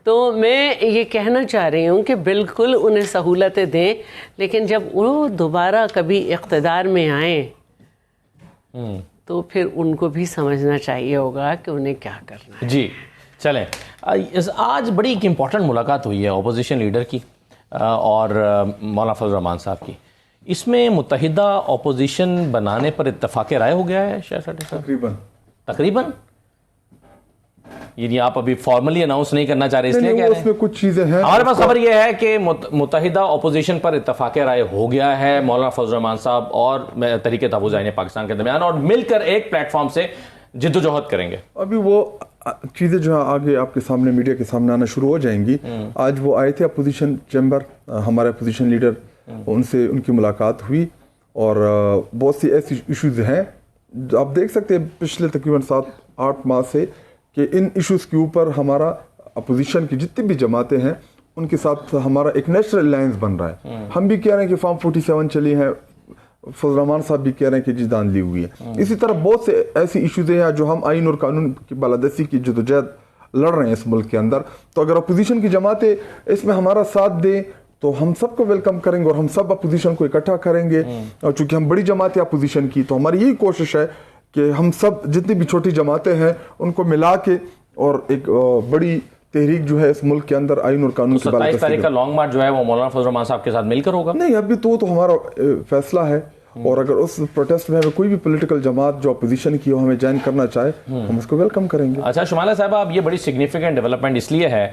तो मैं ये कहना चाह रही हूँ कि बिल्कुल उन्हें सहूलतें दें, लेकिन जब वो दोबारा कभी इक़्तिदार में आए तो फिर उनको भी समझना चाहिए होगा कि उन्हें क्या करना है। जी चलें, आज बड़ी एक इम्पॉर्टेंट मुलाकात हुई है अपोजिशन लीडर की और मौलाना फजल रहमान साहब की। इसमें मुत्तहिदा अपोजिशन बनाने पर इत्तफाक राय हो गया है शायद तकरीबन। यानी आप अभी फॉर्मली अनाउंस नहीं करना चाह रहे इसलिए कह रहे हैं? उसमें कुछ चीजें हैं। हमारे पास खबर यह है कि मुत्तहिदा अपोजिशन पर इत्तफाक राय हो गया है मौलाना फजल रहमान साहब और तहरीक तहफ़्फ़ुज़ आईन पाकिस्तान के दरमियान, और मिलकर एक प्लेटफॉर्म से जिद्दोजहद करेंगे। अभी वो चीजें जो आगे आपके सामने मीडिया के सामने आना शुरू हो जाएंगी। आज वो आए थे अपोजिशन चैम्बर, हमारे अपोजिशन लीडर, उनसे उनकी मुलाकात हुई और बहुत सी ऐसी इश्यूज हैं आप देख सकते हैं पिछले तकरीबन 7-8 माह से कि इन इश्यूज के ऊपर हमारा अपोजिशन की जितनी भी जमातें हैं उनके साथ हमारा एक नेशनल अलायंस बन रहा है। हम भी कह रहे हैं कि फॉर्म 47 चली है, फजल रहमान साहब भी कह रहे हैं कि जिदान ली हुई है। इसी तरह बहुत से ऐसी इश्यूज हैं जो हम आइन और कानून की बालादस्ती की जदोजहद लड़ रहे हैं इस मुल्क के अंदर। तो अगर अपोजिशन की जमातें इसमें हमारा साथ दें तो हम सबको वेलकम करेंगे और हम सब अपोजिशन को इकट्ठा करेंगे। और चूंकि हम बड़ी जमात है अपोजिशन की, तो हमारी यही कोशिश है कि हम सब जितनी भी छोटी जमातें हैं उनको मिला के और एक बड़ी तहरीक जो है इस मुल्क के अंदर आइन और कानून की 27 तारीख का लॉन्ग मार्च जो है वो मौलाना फजल रहमान साहब के साथ मिलकर होगा? नहीं, अभी तो हमारा फैसला है और अगर उस प्रोटेस्ट में कोई भी पॉलिटिकल जमात जो अपोजिशन की हो हमें ज्वाइन करना चाहे हम उसको वेलकम करेंगे। अच्छा शुमाला साहब, अब ये बड़ी सिग्निफिकेंट डेवलपमेंट इसलिए है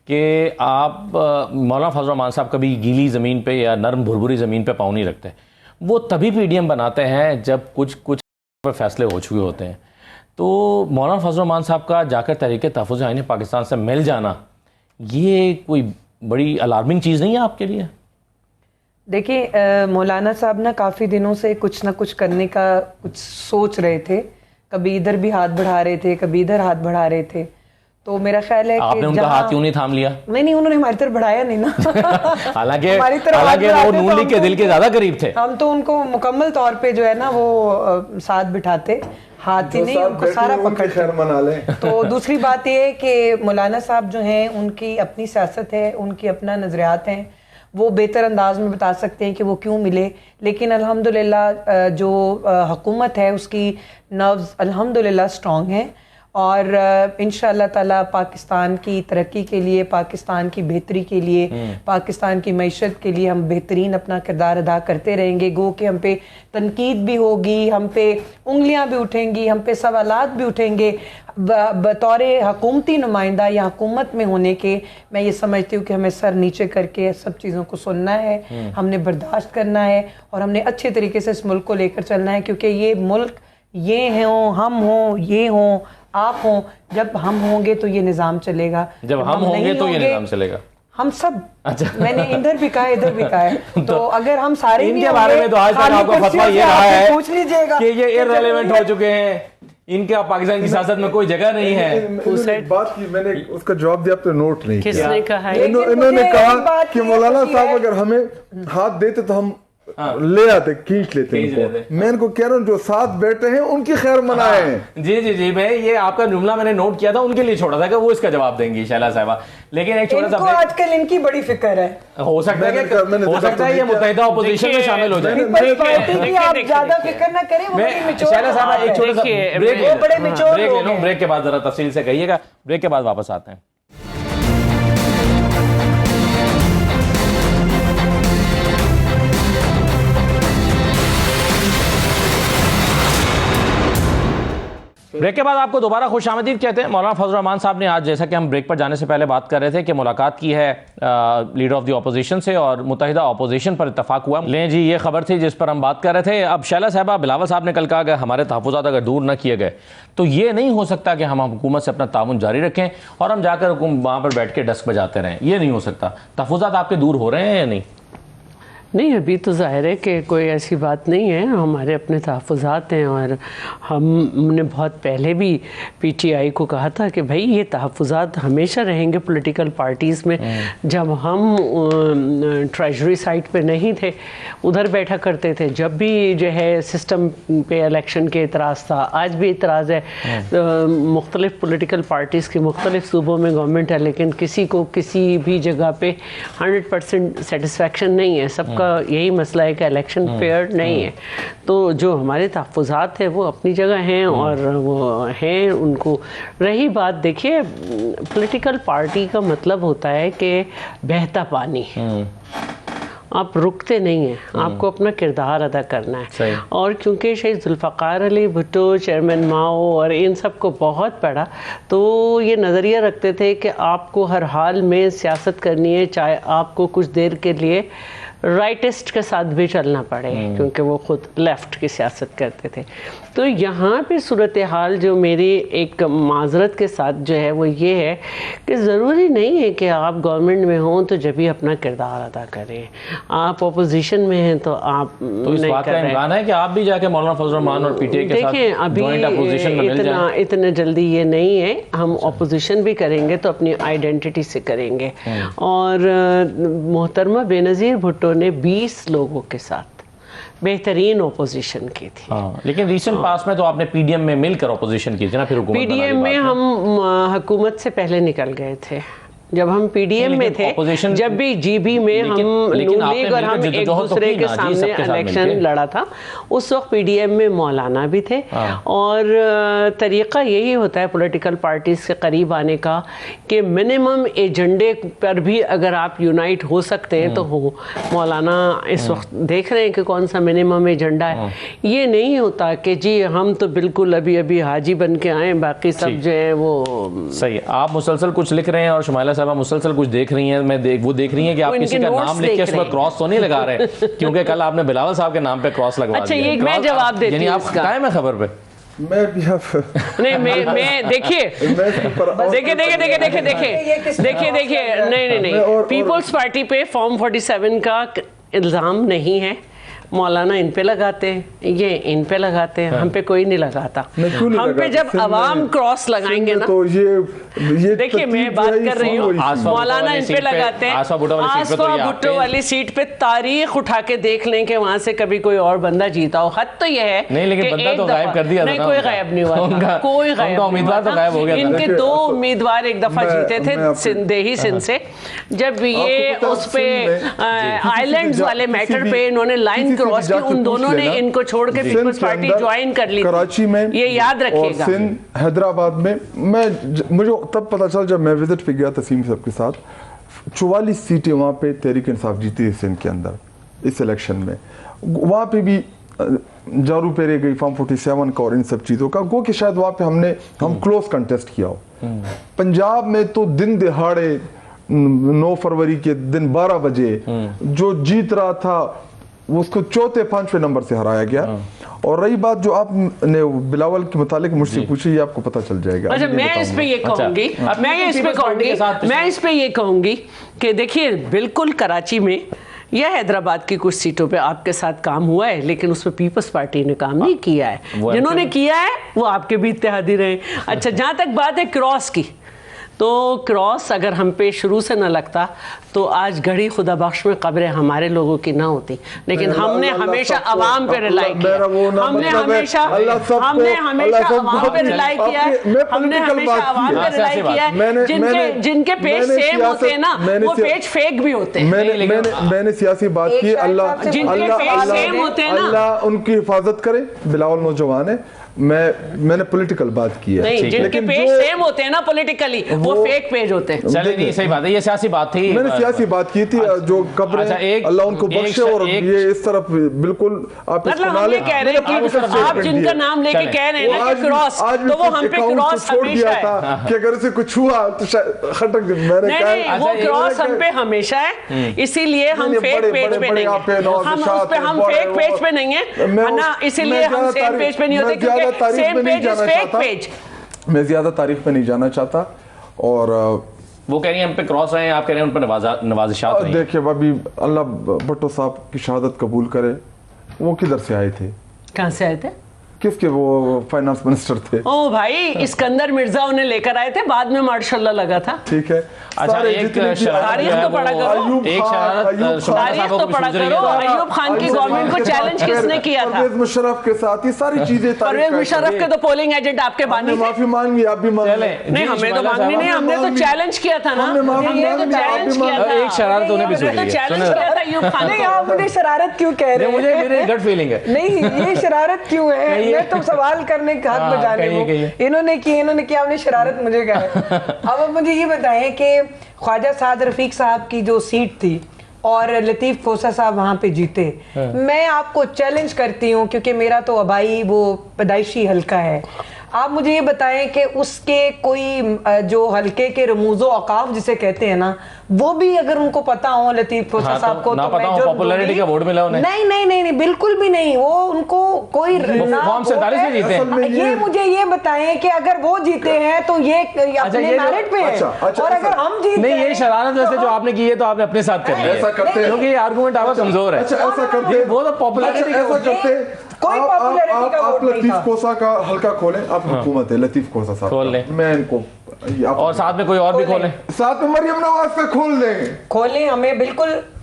कि आप मौलाना फजल रहमान साहब कभी गीली ज़मीन पे या नरम भुरभुरी ज़मीन पे पाँव नहीं रखते। वो तभी पीडीएम बनाते हैं जब कुछ पर फैसले हो चुके होते हैं। तो मौलाना फजल रहमान साहब का जाकर तहरीक तहफ़्फ़ुज़ आईन पाकिस्तान से मिल जाना, ये कोई बड़ी अलार्मिंग चीज़ नहीं है आपके लिए? देखिए मौलाना साहब ना काफ़ी दिनों से कुछ ना कुछ करने का कुछ सोच रहे थे, कभी इधर भी हाथ बढ़ा रहे थे, कभी इधर हाथ बढ़ा रहे थे। तो मेरा ख्याल है आपने उनका हाथ क्यों नहीं थाम लिया? नहीं, उन्होंने हमारी तरफ बढ़ाया नहीं ना। हालांकि वो नून लीग के दिल के ज्यादा करीब थे। हम तो उनको मुकम्मल तौर पे जो है ना वो साथ बिठाते, हाथ ही नहीं उनको सारा पकड़ते। तो दूसरी बात ये है कि मौलाना साहब जो हैं उनकी अपनी सियासत है, उनकी अपना नजरियात हैं, वो बेहतर अंदाज में बता सकते हैं कि वो क्यों मिले। लेकिन अल्हम्दुलिल्लाह जो हुकूमत है उसकी नर्व्स अल्हम्दुलिल्लाह स्ट्रॉन्ग हैं और इंशाअल्लाह ताला पाकिस्तान की तरक्की के लिए, पाकिस्तान की बेहतरी के लिए, पाकिस्तान की मईशत के लिए हम बेहतरीन अपना किरदार अदा करते रहेंगे। गो कि हम पे तनकीद भी होगी, हम पे उंगलियां भी उठेंगी, हम पे सवालात भी उठेंगे। बतौर हुकूमती नुमाइंदा या हुकूमत में होने के मैं ये समझती हूँ कि हमें सर नीचे करके सब चीज़ों को सुनना है, हमने बर्दाश्त करना है और हमने अच्छे तरीके से इस मुल्क को लेकर चलना है, क्योंकि ये मुल्क ये हों, हम हों, ये हों, आप हों, जब हम होंगे तो ये निज़ाम चलेगा, जब हम होंगे तो ये निज़ाम चलेगा। हम सब, अच्छा। मैंने इधर भी कहा इधर भी कहा है, तो अगर हम सारे इनके बारे में तो आज तक आपका फतवा ये रहा है पूछ लीजिएगा कि ये इररिलेवेंट हो चुके हैं, इनका पाकिस्तान की सियासत में कोई जगह नहीं है। एक बात की, मैंने उसका जवाब दिया, आपने नोट नहीं किया। किसने कहा? इन्होंने कहा कि मौलाना साहब अगर हमें हाथ देते तो हम ले आते, खींच लेते उनको। मैं इनको कह रहा हूँ जो साथ बैठे हैं उनकी खैर मनाएं। जी जी जी, मैं ये आपका जुमला मैंने नोट किया था, उनके लिए छोड़ा था कि वो इसका जवाब देंगी शैला साहिबा, लेकिन एक छोटा सा आजकल इनकी बड़ी फिक्र है, हो सकता है ये मुत्तहिदा अपोजिशन में शामिल हो जाए। आप ज्यादा फिक्र ना करें, शैला साहिबा एक छोटा सा ब्रेक ले लो, ब्रेक के बाद जरा तफसील से कहिएगा, ब्रेक के बाद वापस आते हैं। ब्रेक के बाद आपको दोबारा खुशामदीद कहते हैं। मौलाना फजल रहमान साहब ने आज, जैसा कि हम ब्रेक पर जाने से पहले बात कर रहे थे, कि मुलाकात की है लीडर ऑफ द अपोजिशन से और मुत्तहिदा अपोजिशन पर इत्तफाक हुआ। लें जी, ये खबर थी जिस पर हम बात कर रहे थे। अब शैला साहिबा, बिलावल साहब ने कल कहा कि हमारे तहफ़्फ़ुज़ात अगर दूर न किए गए तो ये नहीं हो सकता कि हम हुकूमत से अपना ताउन जारी रखें और हम जाकर वहाँ पर बैठ के डस्क बजाते रहें। ये नहीं हो सकता। तहफ़्फ़ुज़ात आपके दूर हो रहे हैं या नहीं? नहीं, अभी तो ज़ाहिर है कि कोई ऐसी बात नहीं है, हमारे अपने तहफ़्फ़ुज़ात हैं और हमने बहुत पहले भी पीटीआई को कहा था कि भाई ये तहफ़्फ़ुज़ात हमेशा रहेंगे पॉलिटिकल पार्टीज़ में। जब हम ट्रेजरी साइट पे नहीं थे उधर बैठा करते थे, जब भी जो है सिस्टम पे इलेक्शन के एतराज़ था, आज भी एतराज़ है। मुख्तलिफ़ पॉलिटिकल पार्टीज़ के मुख्तलिफ़ सूबों में गवर्नमेंट है, लेकिन किसी को किसी भी जगह पे 100% सेटिस्फेक्शन नहीं है। सब का यही मसला है कि इलेक्शन फेयर नहीं है। तो जो हमारे तहफ़्फ़ुज़ात हैं वो अपनी जगह हैं और वो हैं उनको। रही बात, देखिए पॉलिटिकल पार्टी का मतलब होता है कि बहता पानी, आप रुकते नहीं हैं, आपको अपना किरदार अदा करना है। और क्योंकि शहीद जुल्फ़िकार अली भुट्टो, चेयरमैन माओ और इन सब को बहुत पढ़ा, तो ये नज़रिया रखते थे कि आपको हर हाल में सियासत करनी है, चाहे आपको कुछ देर के लिए राइटिस्ट के साथ भी चलना पड़े, क्योंकि वो खुद लेफ़्ट की सियासत करते थे। तो यहाँ पे सूरत हाल जो मेरी एक माजरत के साथ जो है वो ये है कि ज़रूरी नहीं है कि आप गवर्नमेंट में हों तो जब भी अपना किरदार अदा करें। आप अपोजिशन में हैं तो आप तो इस बात का इम्कान है कि आप भी जाके मौलाना फजल रहमान और पीटीआई के साथ देखें, अभी इतना जल्दी ये नहीं है। हम अपोजिशन भी करेंगे तो अपनी आइडेंटिटी से करेंगे। और मोहतरमा बेनज़ीर भुट्टो ने 20 लोगों के साथ बेहतरीन ओपोजिशन की थी। लेकिन रीसेंट पास में तो आपने पीडीएम में मिलकर ओपोजिशन की थी ना, फिर हुकूमत पीडीएम में हम हुकूमत से पहले निकल गए थे। जब हम पीडीएम में थे, जब भी जीबी में हम नून लीग और हम एक दूसरे के सामने इलेक्शन लड़ा था, उस वक्त पीडीएम में मौलाना भी थे। और तरीक़ा यही होता है पॉलिटिकल पार्टीज़ के करीब आने का कि मिनिमम एजेंडे पर भी अगर आप यूनाइट हो सकते हैं तो हो। मौलाना इस वक्त देख रहे हैं कि कौन सा मिनिमम एजेंडा है। ये नहीं होता कि जी हम तो बिल्कुल अभी अभी हाजी बन के आए, बाकी सब जो है वो सही। आप मुसलसल कुछ लिख रहे हैं और शुमाइला साहब मुसलसल कुछ देख रही हैं, वो देख रही हैं कि आप किसी का नाम लिख के उस पर क्रॉस तो नहीं लगा रहे, क्योंकि कल आपने बिलावल साहब के नाम पे क्रॉस लगवा दिया। अच्छा, ये मैं जवाब देती हूं, आप कायम है खबर पे? मैं भी नहीं, मैं देखिए नहीं, पीपल्स पार्टी पे फॉर्म 47 का इल्जाम नहीं है। मौलाना इन पे लगाते हैं, ये इन पे लगाते हैं, हम पे कोई नहीं लगाता। हम पे जब अवाम क्रॉस लगाएंगे ना, तो ये देखिए मैं बात कर रही हूँ, मौलाना इन पे लगाते हैं। आसफा भुट्टो वाली सीट पे तारीख उठा के देख लें कि वहां से कभी कोई और बंदा जीता हो। हद तो ये है नहीं, लेकिन बंदा तो गायब कर दिया। नहीं, कोई गायब नहीं हुआ, कोई उम्मीदवार तो गायब हो गया। इनके 2 उम्मीदवार एक दफा जीते थे देही सिंध से, जब ये उस पे आइलैंड्स वाले मैटर पे इन्होंने लाइन क्रॉस की, उन दोनों ने इनको छोड़ के पीपल्स पार्टी ज्वाइन कर ली, कराची में, ये याद रखिएगा। और सिंध, हैदराबाद में मुझे तब पता चला जब मैं विजिट पे गया तसीम साहब के साथ, 44 सीटें वहाँ पे तहरीक इंसाफ जीती है सिंध के अंदर इस इलेक्शन में। वहाँ पे भी जारू पेरे गई फॉर्म 47 का और इन सब चीज़ों का, गो कि शायद वहाँ पे हम क्लोज कंटेस्ट किया हो। पंजाब में तो दिन दिहाड़े 9 फरवरी के दिन 12 बजे जो जीत रहा था वो उसको चौथे 5वें नंबर से हराया गया। और रही बात जो आपने बिलावल के मुतालिक मुझसे पूछी, ये आपको पता चल जाएगा। अच्छा, मैं इस पे ये कहूंगी, मैं इस पे ये कहूंगी कि देखिए, बिल्कुल कराची में या हैदराबाद की कुछ सीटों पे आपके साथ काम हुआ है, लेकिन उसमें पीपल्स पार्टी ने काम नहीं किया है। जिन्होंने किया है वो आपके भी इत्तेहादी रहे। अच्छा, जहां तक बात है क्रॉस की, तो क्रॉस अगर हम पे शुरू से न लगता तो आज घड़ी खुदा बख्श में कब्रें हमारे लोगों की ना होती, लेकिन हमने हमेशा अवाम पे रिलाई किया, हमने हमेशा अवाम पे रिलाई किया, हमने हमेशा अवाम पे रिलाई किया। जिनके पेज सेम होते हैं ना, वो पेज फेक भी होते हैं। मैंने सियासी बात की, अल्लाह उनकी हिफाजत करे। बिलावल नौजवान है, मैंने पॉलिटिकल बात की है, नहीं, जिनके पेज सेम होते हैं ना पॉलिटिकली, वो फेक पेज होते हैं। चलिए, नहीं, सही बात है, ये सियासी बात थी। मैंने सियासी बात की थी, जो कब्रें अल्लाह उनको बख्शे, और ये इस तरफ बिल्कुल आप मतलब कह रहे हैं कि आप जिनका नाम लेके कह रहे हैं ना क्रॉस, तो वो हम पे क्रॉस हमेशा है कि अगर उसे कुछ हुआ तो खटक, मैंने कहा वो क्रॉस हम पे हमेशा है, इसीलिए हम फेक पेज पे नहीं है, हम फेक पेज पे नहीं है ना, इसीलिए हम सेम पेज पे नहीं होते, क्योंकि same page is fake page. मैं ज्यादा तारीफ में नहीं जाना चाहता। और वो कह रही है हम पे क्रॉस रहे हैं, आप कह रहे हैं उन पर नवाजिशात रही हैं। देखिए, अभी अल्लाह भट्टो साहब की शहादत कबूल करे। वो किधर से आए थे? कहाँ से आए थे? किसके? वो फाइनेंस मिनिस्टर थे। ओ भाई, इस्कंदर मिर्जा उन्हें लेकर आए थे, बाद में मार्शल्लाह लगा था। ठीक है। अच्छा, एक तारीख तो पढ़ा करो, तारीख तो पढ़ा करो। अयूब खान की गवर्नमेंट को चैलेंज किसने किया था? परवेज मुशर्रफ के साथ ये सारी चीजें। परवेज मुशर्रफ के तो पोलिंग एजेंट आपके बानी थे। माफी मांगी, आप भी मांग नहीं, हमें तो मांगनी नहीं, हमने तो चैलेंज किया था ना, हमने तो चैलेंज किया था। एक शरारत उन्हें भी सुन तो चैलेंज किया था अयूब खान ने। आप मुझे शरारत क्यों कह रहे हैं? मुझे मेरी गट फीलिंग है। नहीं, ये शरारत क्यों है? मैं तो सवाल करने का हक बजाने हूं। इन्होंने किया, आपने शरारत मुझे कहा। अब आप मुझे ये बताएं कि ख्वाजा साद रफीक साहब की जो सीट थी और लतीफ खोसा साहब वहां पे जीते, मैं आपको चैलेंज करती हूँ, क्योंकि मेरा तो अबाई वो पैदाइशी हल्का है। आप मुझे ये बताएं कि उसके कोई जो हल्के के रमूजो औकाफ जिसे कहते हैं ना, वो भी अगर उनको पता हो लतीफ खोसा साहब को, तो मैं जो पॉपुलैरिटी का वोट मिला उन्हें। नहीं, बिल्कुल भी नहीं। वो उनको कोई फॉर्म 47 में जीते हैं। ये मुझे ये बताएं कि अगर वो जीते हैं तो ये अपने मेरिट पे है, और अगर हम जीते नहीं, ये शरारत वैसे जो आपने की है तो आपने अपने साथ कर लिया, ऐसा करते हैं क्योंकि ये आर्गुमेंट आपका कमजोर है। अच्छा, ऐसा करते वो तो पॉपुलैरिटी का ऐसा करते कोई पॉपुलैरिटी का वोट नहीं था। लतीफ खोसा का हल्का खोलें, आप हुकूमत है लतीफ खोसा साहब खोल लें, मैं इनको और साथ में कोई और भी खोलें, साथ में मरियम नवाज का खोल देंगे। खोलें, हमें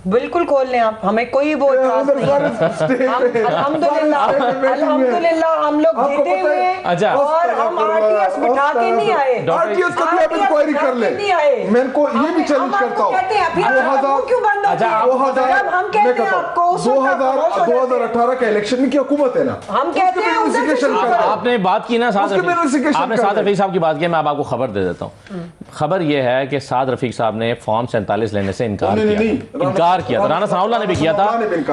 बिल्कुल खोल लें आप, हमें कोई वो अल्हम्दुलिल्लाह हम लोग जीते हुए हैं। अच्छा, और हम आरटीएस बिठा के नहीं आए, आरटीएस का भी आप इंक्वायरी कर ले। मैं इनको ये भी चैलेंज करता हूँ, 2018 का इलेक्शन की हुकूमत है ना, हम कहते हैं आपने बात की ना आपने साद रफीक साहब की बात की, मैं आपको खबर दे देता हूँ। खबर यह है कि साद रफीक साहब ने फॉर्म 47 लेने से इनकार किया था। राना सनाउल्लाह ने भी किया था।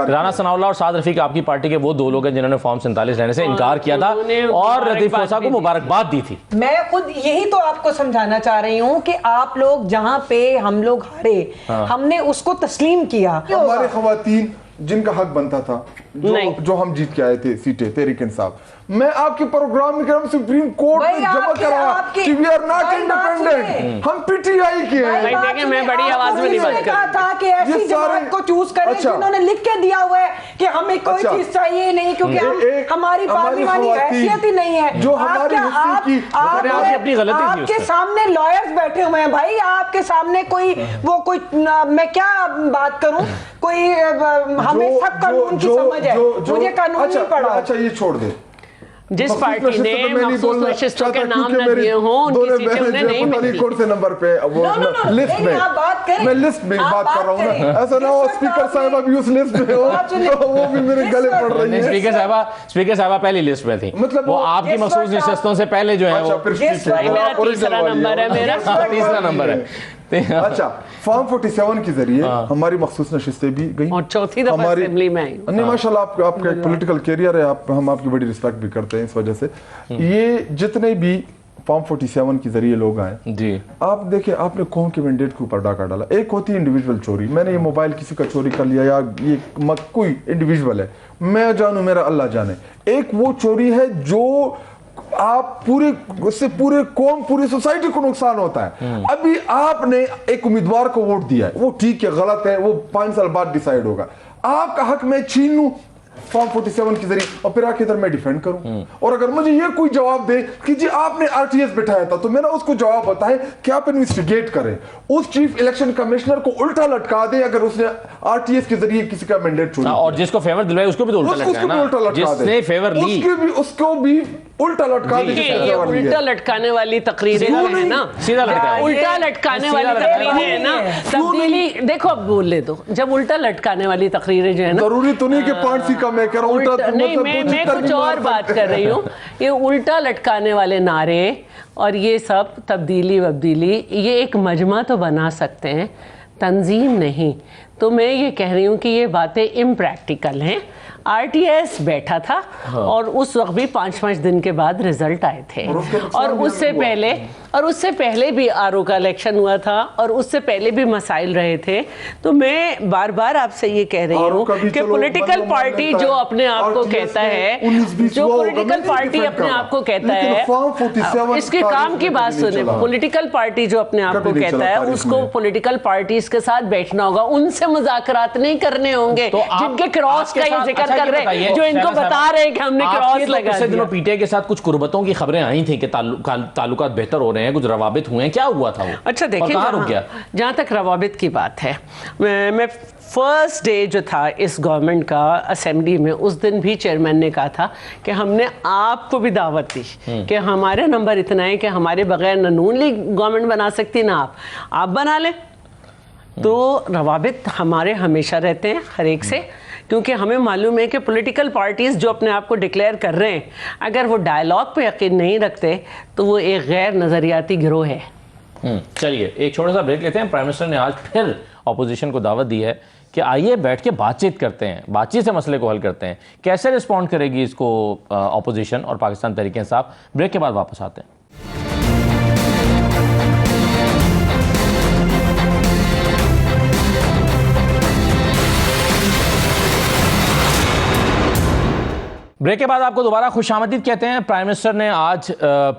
राना सनाउल्लाह और साद रफीक आपकी पार्टी के वो दो लोग हैं जिन्होंने फॉर्म 47 लेने से इनकार किया था और लतीफ खोसा को मुबारकबाद दी थी। मैं खुद यही तो आपको समझाना चाह रही हूँ कि आप लोग जहाँ पे हम लोग हारे, हमने उसको तस्लीम किया। हमारे खवातीन जिनका हक बनता था, जो हम जीत के आए थे सीटें तहरीक इंसाफ, मैं आपके प्रोग्राम में सुप्रीम कोर्ट में जमा करा कि वी आर नॉट इंडिपेंडेंट, हम पीटीआई के हैं। देखिए, मैं बड़ी आवाज में नहीं बात कर रहा था कि ऐसी जमात को चूज करें जिन्होंने लिख के दिया हुआ है कि हमें कोई चीज चाहिए नहीं, क्योंकि हमारी पार्लिमानी हैसियत ही नहीं है। जो हमारी अपनी गलती थी, आपके सामने लॉयर्स बैठे हुए हैं भाई, आपके सामने कोई मैं क्या बात करूं, कोई हमें सब कानून की समझ है, मुझे कानून नहीं पढ़ा। अच्छा, ये छोड़ दे, जिस मखसूस पार्टी नशिस्तों ने पे मैं नहीं मखसूस बोलना नशिस्तों के चाहता, नाम क्योंकि न मेरी दिए हों, उनकी दोनों सीटें बहनें उन्हें जो नहीं पता नहीं मिलती। कौन से नंबर पे वो लिस्ट में, आप बात करें, मैं लिस्ट में आप बात कर रहा हूँ करें। ना, ऐसा ना हो इस वक्त स्पीकर साहब अभी उस लिस्ट में हो तो वो भी मेरे गले पड़ रही है। स्पीकर साहबा पहली लिस्ट में थी, मतलब वो वो- आपकी जिस मखसूस वक्त आप- निशस्तों से पहले जो है अच्छा, वो फिर ठीक है, भाई, वो मेरा आप original तीसरा वाली नंबर है, हो। मेरा तीसरा नंबर है। अच्छा, फॉर्म 47 के जरिए हमारी मखसूस नशिस्तें भी गई और चौथी दफा हमारी- असेंबली में आई। नहीं माशाल्लाह, आपका एक पॉलिटिकल कैरियर है, हम आपकी बड़ी रिस्पेक्ट भी करते हैं इस वजह से। ये जितने भी फॉर्म 47 के जरिए लोग आए जी, आप देखिए, आपने कौम के मैंडेट के ऊपर डाका डाला। एक होती है इंडिविजुअल चोरी, मैंने ये मोबाइल किसी का चोरी कर लिया या ये कोई इंडिविजुअल है, मैं जानू मेरा अल्लाह जाने। एक वो चोरी है जो आप उससे पूरे कौम, पूरी सोसाइटी को नुकसान होता है। अभी आपने एक उम्मीदवार को वोट दिया है, वो ठीक है गलत है, वो 5 साल बाद डिसाइड होगा। आपका हक मैं छीन लूं फॉर्म 47 के जरिए और फिर आके इधर मैं डिफेंड करूं, और अगर मुझे ये कोई जवाब दे कि जी आपने आरटीएस बिठाया था, तो मेरा उसको जवाब बताए कि आप इन्वेस्टिगेट करें, उस चीफ इलेक्शन कमिश्नर को उल्टा लटका दे अगर उसने आरटीएस के जरिए किसी का मैंडेट चोरी और जिसको फेवर दिलवाए उसको भी तो उल्टा लटका है ना, जिसने फेवर ली उसको भी उल्टा लटका दे। ये उल्टा लटकाने वाली तकरीरें है ना, सीधा लटका है। उल्टा लटकाने वाली सीधा लटका तकरीरें है ना, तब्दीली देखो अब बोलने दो। जब उल्टा लटकाने वाली तकरीरें जो है ना, जरूरी तो नहीं कि 5 का मैं कह रहा हूं उल्टा, नहीं, मैं कुछ और बात कर रही हूँ। ये उल्टा लटकाने वाले नारे और ये सब तब्दीली वब्दीली, ये एक मजमा तो बना सकते हैं, तंजीम नहीं। तो मैं ये कह रही हूँ कि ये बातें इम्प्रैक्टिकल हैं। आरटीएस बैठा था और उस वक्त भी 5-5 दिन के बाद रिजल्ट आए थे, और उससे पहले भी आरओ का इलेक्शन हुआ था, और उससे पहले भी मसाइल रहे थे। तो मैं बार बार आपसे ये कह रही हूँ कि पॉलिटिकल पार्टी जो अपने आप को कहता है, जो पॉलिटिकल पार्टी अपने आप को कहता है, इसके काम की बात सुने, पॉलिटिकल पार्टी जो अपने आप को कहता है उसको पॉलिटिकल पार्टीज के साथ बैठना होगा, उनसे मुज़ाकरात नहीं करने होंगे जिनके क्रॉस का ये जिक्र कर रहे हैं, जो इनको बता रहे हैं कि हमने क्रॉस लगा पिछले दिनों दिया। पीटीआई के साथ कुछ कुर्बतों की खबरें आई थी कि ताल्लुकात बेहतर हो रहे हैं, कुछ रवाबित हुए हैं, क्या हुआ था वो? अच्छा देखिए, कहाँ रुक गया? जहाँ तक रवाबित की बात है, मैं फर्स्ट डे जो था इस गवर्नमेंट का असेंबली में, उस दिन भी चेयरमैन ने कहा था कि हमने आपको भी दावत दी कि हमारे नंबर इतना है कि हमारे बगैर न नून लीग गवर्नमेंट बना सकती ना आप बना लें। तो रवाबित हमारे हमेशा रहते हैं हर एक से, क्योंकि हमें मालूम है कि पॉलिटिकल पार्टीज जो अपने आप को डिक्लेयर कर रहे हैं, अगर वो डायलॉग पे यकीन नहीं रखते तो वो एक गैर नज़रियाती गिरोह है। चलिए एक छोटा सा ब्रेक लेते हैं। प्राइम मिनिस्टर ने आज फिर ऑपोजिशन को दावत दी है कि आइए बैठ के बातचीत करते हैं, बातचीत से मसले को हल करते हैं। कैसे रिस्पॉन्ड करेगी इसको ऑपोजिशन और पाकिस्तान तहरीक इंसाफ? ब्रेक के बाद वापस आते हैं। ब्रेक के बाद आपको दोबारा खुशामदीद कहते हैं। प्राइम मिनिस्टर ने आज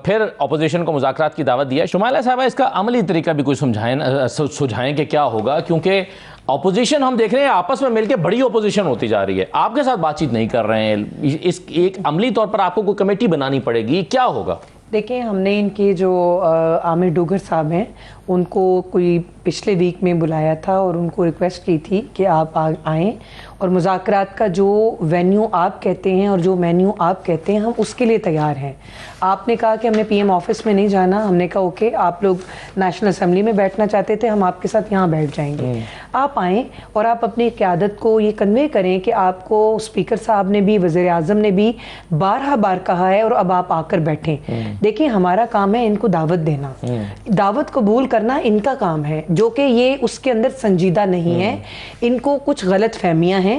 फिर अपोजिशन को मुज़ाकरात की दावत दी है। शुमाइला साहबा, इसका अमली तरीका भी कुछ सुझाएं कि क्या होगा, क्योंकि अपोजिशन हम देख रहे हैं आपस में मिलकर बड़ी अपोजिशन होती जा रही है, आपके साथ बातचीत नहीं कर रहे हैं। इस एक अमली तौर पर आपको कोई कमेटी बनानी पड़ेगी, क्या होगा? देखिए, हमने इनके जो आमिर डोगर साहब हैं उनको कोई पिछले वीक में बुलाया था और उनको रिक्वेस्ट की थी कि आप आएँ और मुज़ाकरात का जो वेन्यू आप कहते हैं और जो मेन्यू आप कहते हैं हम उसके लिए तैयार हैं। आपने कहा कि हमने पीएम ऑफिस में नहीं जाना, हमने कहा ओके, आप लोग नेशनल असेंबली में बैठना चाहते थे, हम आपके साथ यहाँ बैठ जाएंगे। आप आएँ और आप अपनी क़यादत को ये कन्वे करें कि आपको स्पीकर साहब ने भी, वज़ीर आज़म ने भी 12 बार कहा है और अब आप आकर बैठें। देखिए, हमारा काम है इनको दावत देना, दावत कबूल करना इनका काम है, जो कि ये उसके अंदर संजीदा नहीं है। इनको कुछ गलत फहमियाँ हैं,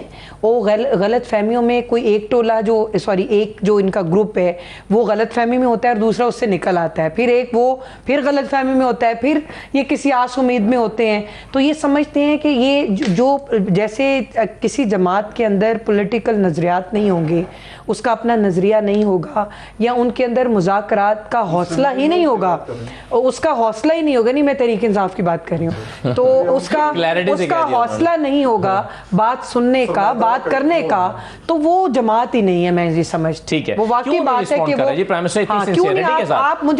वो गलत फहमियों में कोई एक टोला एक जो इनका ग्रुप है वो गलत फहमी में होता है और दूसरा उससे निकल आता है, फिर गलत फहमी में होता है, फिर ये किसी आस उम्मीद में होते हैं। तो ये समझते हैं कि ये जो जैसे किसी जमात के अंदर पॉलिटिकल नज़रियात नहीं होंगे, उसका अपना नज़रिया नहीं होगा, या उनके अंदर मुज़ाकरात का हौसला ही नहीं होगा, उसका हौसला ही नहीं होगा, नहीं मैं तहरीक इंसाफ की बात कर रही हूँ, तो उसका हौसला नहीं होगा बात सुनने का, बात करने का, तो वो जमात ही नहीं है। मैं ये समझती ठीक है, वो वाकई बात है कि वो क्यों नहीं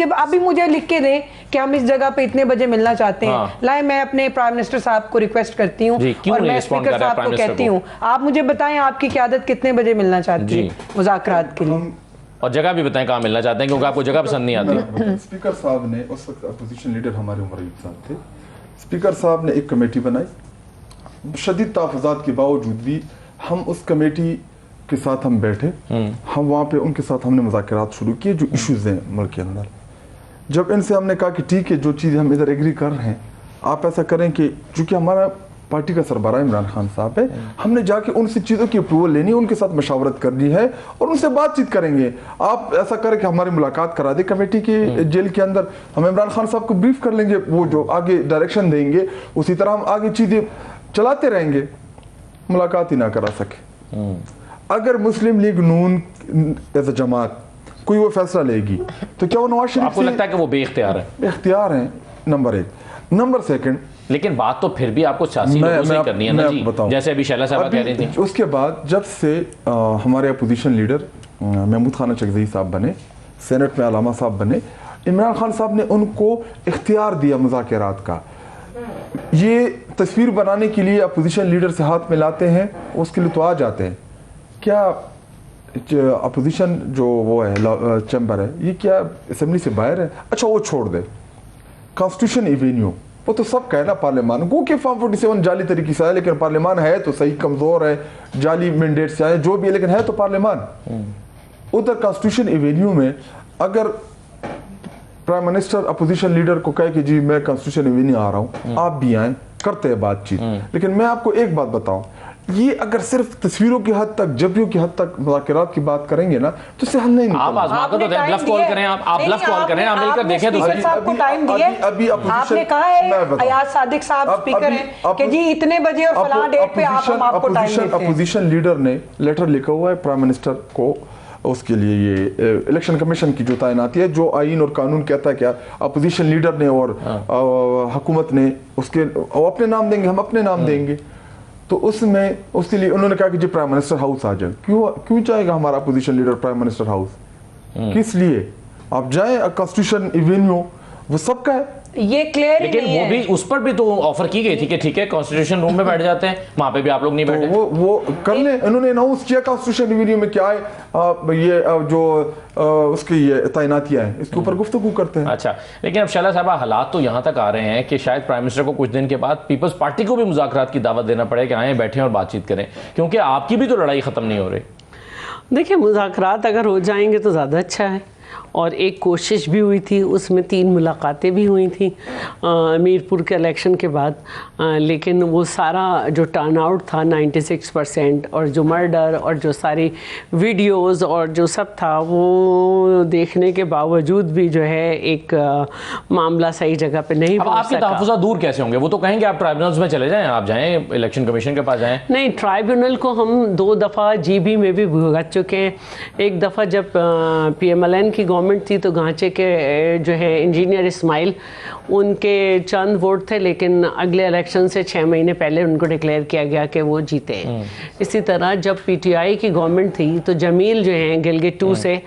आप भी मुझे लिख के दें कि हम इस जगह पे इतने बजे मिलना चाहते हैं। लाए, मैं अपने प्राइम मिनिस्टर साहब को रिक्वेस्ट करती हूँ और मैं स्पीकर साहब को कहती हूँ, आप मुझे बताएं आपकी क़यादत कितने बजे मिलना चाहती है मुज़ाकरात के लिए। और जगह भी बताएं कहाँ मिलना चाहते हैं, क्योंकि आपको जगह पसंद नहीं आती। स्पीकर साहब ने, उस वक्त अपोजिशन लीडर हमारे उमर अयूब साहब थे, स्पीकर साहब ने एक कमेटी बनाई। शदीद तहफ़्फ़ुज़ात के बावजूद भी हम उस कमेटी के साथ हम बैठे, हम वहाँ पे उनके साथ हमने मुज़ाकरात शुरू किए जो इश्यूज़ हैं मुल्क के अंदर। जब इनसे हमने कहा कि ठीक है, जो चीज़ें हम इधर एग्री कर रहे हैं, आप ऐसा करें कि चूँकि हमारा पार्टी का सरबराह इमरान खान साहब है, हमने जाके उनसे चीज़ों की अप्रूवल लेनी है, उनके साथ मशावरत करनी है और उनसे बातचीत करेंगे। आप ऐसा करें कि हमारी मुलाकात करा दे कमेटी के जेल के अंदर, हम इमरान खान साहब को ब्रीफ कर लेंगे, वो जो आगे डायरेक्शन देंगे उसी तरह हम आगे चीज़ें चलाते रहेंगे। मुलाकात ही ना करा सके। अगर मुस्लिम लीग नून एज अ जमात कोई वो फैसला लेगी तो क्या वो नवाज शरीफ आपको लगता है कि वो बेइख्तियार है? इख्तियार हैं, नंबर एक। नंबर सेकंड, लेकिन बात तो फिर भी आपको सियासी लोगों से करनी है ना जी, जैसे अभी शैला साहब कह रही थी। उसके बाद जब से हमारे अपोजिशन लीडर महमूद खान चकजई साहब बने, सेनेट में अलामा साहब बने, इमरान खान साहब ने उनको इख्तियार दिया मुज़ाकरात का। ये तस्वीर बनाने के लिए अपोजिशन लीडर से हाथ में लाते हैं, उसके लिए तो आ जाते हैं। क्या अपोजिशन जो वो है चैम्बर है, ये क्या असेंबली से बाहर है? अच्छा वो छोड़ दे, कॉन्स्टिट्यूशन एवेन्यू वो तो सब कहना पार्लियामान गो के फॉर्म 47 जाली तरीके से आया, लेकिन पार्लियामान है तो सही कमजोर है, जाली मैंडेट से आए जो भी है, लेकिन है तो पार्लियामान। उधर कॉन्स्टिट्यूशन एवेन्यू में अगर प्राइम मिनिस्टर अपोजिशन लीडर को कहे कि जी मैं कॉन्स्टिट्यूशन एवेन्यू आ रहा हूँ, आप भी आए, करते हैं बातचीत। लेकिन मैं आपको एक बात बताऊं, ये अगर सिर्फ तस्वीरों की हद तक, जबियों की हद तक मुज़ाकरात की बात करेंगे ना तो इससे हल नहीं निकलेगा। आप आजमा कर तो ब्लफ कॉल करें, आप ब्लफ कॉल करें, आप मिलकर देखें तो स्पीकर साहब को टाइम दिए, आपने कहा है अयाज सादिक साहब स्पीकर हैं कि जी इतने बजे और फलां डेट पे हम आपको टाइम देते हैं। अपोजिशन लीडर ने लेटर लिखा हुआ है प्राइम मिनिस्टर को, उसके लिए ये इलेक्शन कमीशन की जो तैनाती है, जो आईन और कानून कहता है क्या अपोजिशन लीडर ने और हुकूमत ने उसके अपने नाम देंगे, हम अपने नाम देंगे। तो उसमें उसके लिए उन्होंने कहा कि जी प्राइम मिनिस्टर हाउस आ जाए। क्यों चाहेगा हमारा opposition leader prime minister house? किस लिए? आप जाएं कॉन्स्टिट्यूशन एवेन्यू, वो सबका है, ये क्लियर। लेकिन वो भी, उस पर भी तो ऑफर की गई थी कि ठीक है कॉन्स्टिट्यूशन रूम में बैठ जाते हैं, वहां पे भी आप लोग नहीं बैठे। तो वो कर ले, इन्होंने अनाउंस किया कॉन्स्टिट्यूशन एवेन्यू में क्या है, ये जो उसकी ये तैनातियां हैं इसके ऊपर गुफ्तगू करते हैं। अच्छा, लेकिन अब शैला साहब हालात तो यहाँ तक आ रहे हैं कि शायद प्राइम मिनिस्टर को कुछ दिन के बाद पीपल्स पार्टी को भी मुज़ाकरात की दावत देना पड़े कि आए बैठें और बातचीत करें, क्योंकि आपकी भी तो लड़ाई खत्म नहीं हो रही। देखिए, मुज़ाकरात अगर हो जाएंगे तो ज़्यादा अच्छा है, और एक कोशिश भी हुई थी, उसमें 3 मुलाकातें भी हुई थी मीरपुर के इलेक्शन के बाद, लेकिन वो सारा जो टर्नआउट था 96%, और जो मर्डर और जो सारी वीडियोस और जो सब था वो देखने के बावजूद भी जो है एक मामला सही जगह पे नहीं पहुंच सका। आपके तहफ़्फ़ुज़ात दूर कैसे होंगे? वो तो कहेंगे आप ट्राइब्यूनल्स में चले जाएं, आप जाएं इलेक्शन कमीशन के पास जाएं। नहीं, ट्राइब्यूनल को हम 2 दफ़ा जीबी में भी भुगत चुके हैं। एक दफ़ा जब PMLN की गवर्नमेंट थी तो गांचे के जो है इंजीनियर इस्माइल, उनके चंद वोट थे, लेकिन अगले इलेक्शन से 6 महीने पहले उनको डिक्लेयर किया गया कि वो जीते हैं। इसी तरह जब PTI की गवर्नमेंट थी तो जमील जो हैं गिलगित 2 से,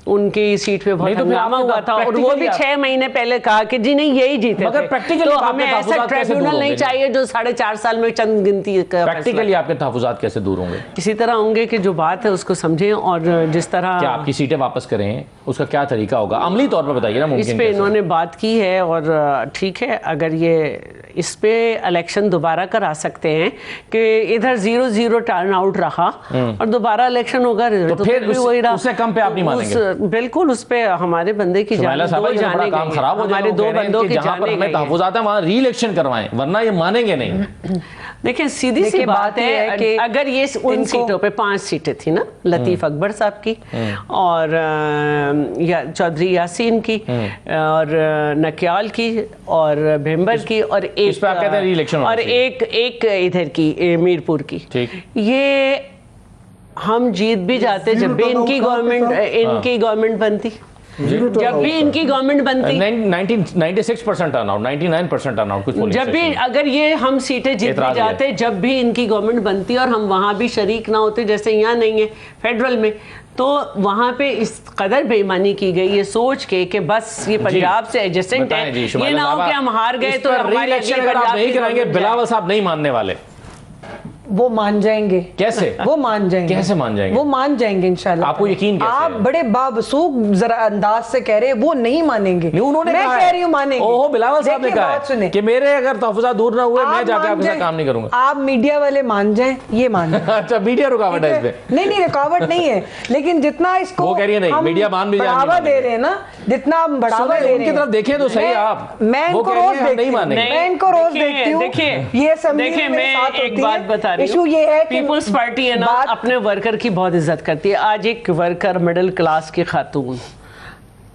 उनकी सीट पे बहुत हंगामा हुआ था, और वो भी 6 महीने पहले कहा कि जी नहीं यही जीते, मगर प्रैक्टिकली तो हमें ऐसा ट्रिब्यूनल नहीं चाहिए जो 4.5 साल में चंद गिनती का। प्रैक्टिकली आपके तहफ़्फ़ुज़ात कैसे दूर होंगे? इसी तरह होंगे कि जो बात है उसको समझें, और जिस तरह क्या आपकी सीटें वापस करें, उसका क्या तरीका होगा अमली तौर पर बताइए ना। इस पे इन्होंने बात की है, और ठीक है, अगर ये इस पे इलेक्शन दोबारा करा सकते हैं कि इधर 0-0 टर्न आउट रहा और दोबारा इलेक्शन होगा तो फिर भी वही रहा, उससे कम पे आप नहीं मानेंगे? बिल्कुल, उस पे हमारे बंदे की जान, काम खराब हो जाए, हमारे 2 बंदों की जान हमें तहफ़्फ़ुज़ात है, वहां री इलेक्शन करवाएं, वरना ये मानेंगे नहीं। देखिए, सीधी सी बात है कि अगर ये उन सीटों पे 5 सीटें थी ना, लतीफ़ अकबर साहब की और चौधरी यासीन की और नक्याल की और भिम्बर की और एक और एक इधर की मीरपुर की, ये हम जीत भी जाते जब भी इनकी गवर्नमेंट बनती, जब भी इनकी गवर्नमेंट बनती 96% टर्नआउट, 99% टर्नआउट कुछ, जब भी अगर ये हम सीटें जीत भी जाते जब भी इनकी गवर्नमेंट बनती और हम वहाँ भी शरीक ना होते, जैसे यहाँ नहीं है फेडरल में, तो वहाँ पे इस कदर बेईमानी की गई ये सोच के कि बस ये पंजाब से एडजस्टेंट है, ये ना हो कि हम हार गए तो हमारे इलेक्शन नहीं कराएंगे। बिलावल साहब नहीं मानने वाले, वो मान जाएंगे। कैसे? वो मान जाएंगे। कैसे मान जाएंगे? वो मान जाएंगे इंशाल्लाह। आपको यकीन कैसे आप है? बड़े बाबसूख जरा अंदाज से कह रहे हैं वो नहीं मानेंगे। नहीं, उन्होंने मैं कहा कह रही हूँ मानेंगे। ओहो, बिलावल साहब ने देखिए, कहा बात सुने। है कि मेरे अगर तहफ़्फ़ुज़ात दूर ना हुए मैं आप जाके मान आपके साथ जाएं, काम नहीं करूंगा। आप मीडिया वाले मान जाएं, ये मान जाएं। अच्छा, मीडिया रुकावट है इसमें? नहीं, रुकावट नहीं है, लेकिन जितना इसको वो कह रही है नहीं, हम मीडिया मान भी जाए, बढ़ावा नहीं दे रहे हैं ना, जितना हम बढ़ावा सुने, दे रहे उनकी हैं। तरफ देखें तो सही आप। मैं वो इनको कह रही रोज हैं, हम देखती नहीं हूँ। मानेंगे। मैं इनको रोज देखिए, देखती हूँ। देखिए, ये असेंबली देखिए, में मेरे साथ मैं एक होती बात है। बता रही इशू हूँ, ये है कि पीपुल्स पार्टी है ना, अपने वर्कर की बहुत इज्जत करती है। आज एक वर्कर मिडिल क्लास की खातून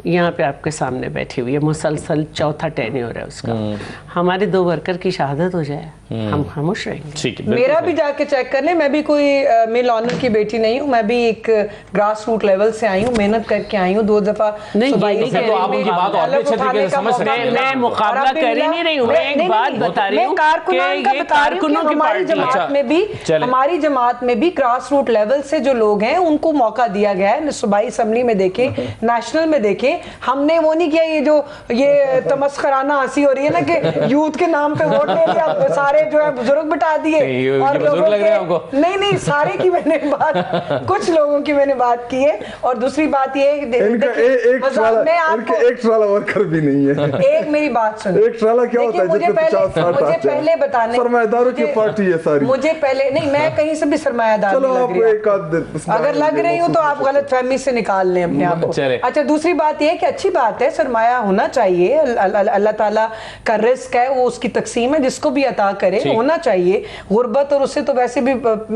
यहाँ पे आपके सामने बैठी हुई है, मुसलसल चौथा टेन्योर है उसका। हमारे 2 वर्कर की शहादत हो जाए, हम खामोश रहेंगे? ठीक है, मेरा भी जाके चेक कर ले। मैं भी कोई मिल ऑनर की बेटी नहीं हूँ, मैं भी एक ग्रास रूट लेवल से आई हूँ, मेहनत करके आई हूँ। 2 दफा नहीं, सूबाई ये नहीं असेंबली तो आप उनकी में बात और भी अच्छे अलग तरीके से उठाने का समझ मौका सकते हैं। मिला। मैं मुकाबला और अब भी कर ही मिला। नहीं रही हूँ, मैं एक बात बता रही हूँ मैं कारकुनान कि का ये बता रही हूँ कि कारकुनों की हमारी पार्टी है। जमात में भी, चलें। हमारी जमात में भी ग्रास रूट लेवल से जो लोग हैं उनको मौका दिया गया है। सूबाई असेंबली में देखें, नेशनल में देखें, हमने वो नहीं किया ये तमस्खराना हंसी हो रही है ना कि यूथ के नाम पे वोट ले लिया, सारे जो है बुजुर्ग बिठा दिए। ये और बुजुर्ग लोगों लग रहे हैं के- आपको? नहीं, सारे की मैंने बात, कुछ लोगों की मैंने बात की है। और दूसरी बात ये है कि इनका एक ट्राला वर्कर भी नहीं है। एक मेरी बात सुनो। एक ट्राला क्या होता है देखिए, जिसमें 50-60 मुझे पहले बताने, सरमायादारों की पार्टी है सारी। मुझे पहले नहीं, मैं कहीं से भी सरमायादार चलो नहीं लग आप रही एक आध अगर लग रही हूँ तो आप गलत फहमी से निकाल लें अपने आप को। चले। अच्छा, दूसरी बात यह है कि अच्छी बात है, सरमाया होना चाहिए। अल्लाह ताला का रिस्क है, वो उसकी तकसीम है, जिसको भी अता करे, होना चाहिए। गुर्बत और उससे तो वैसे भी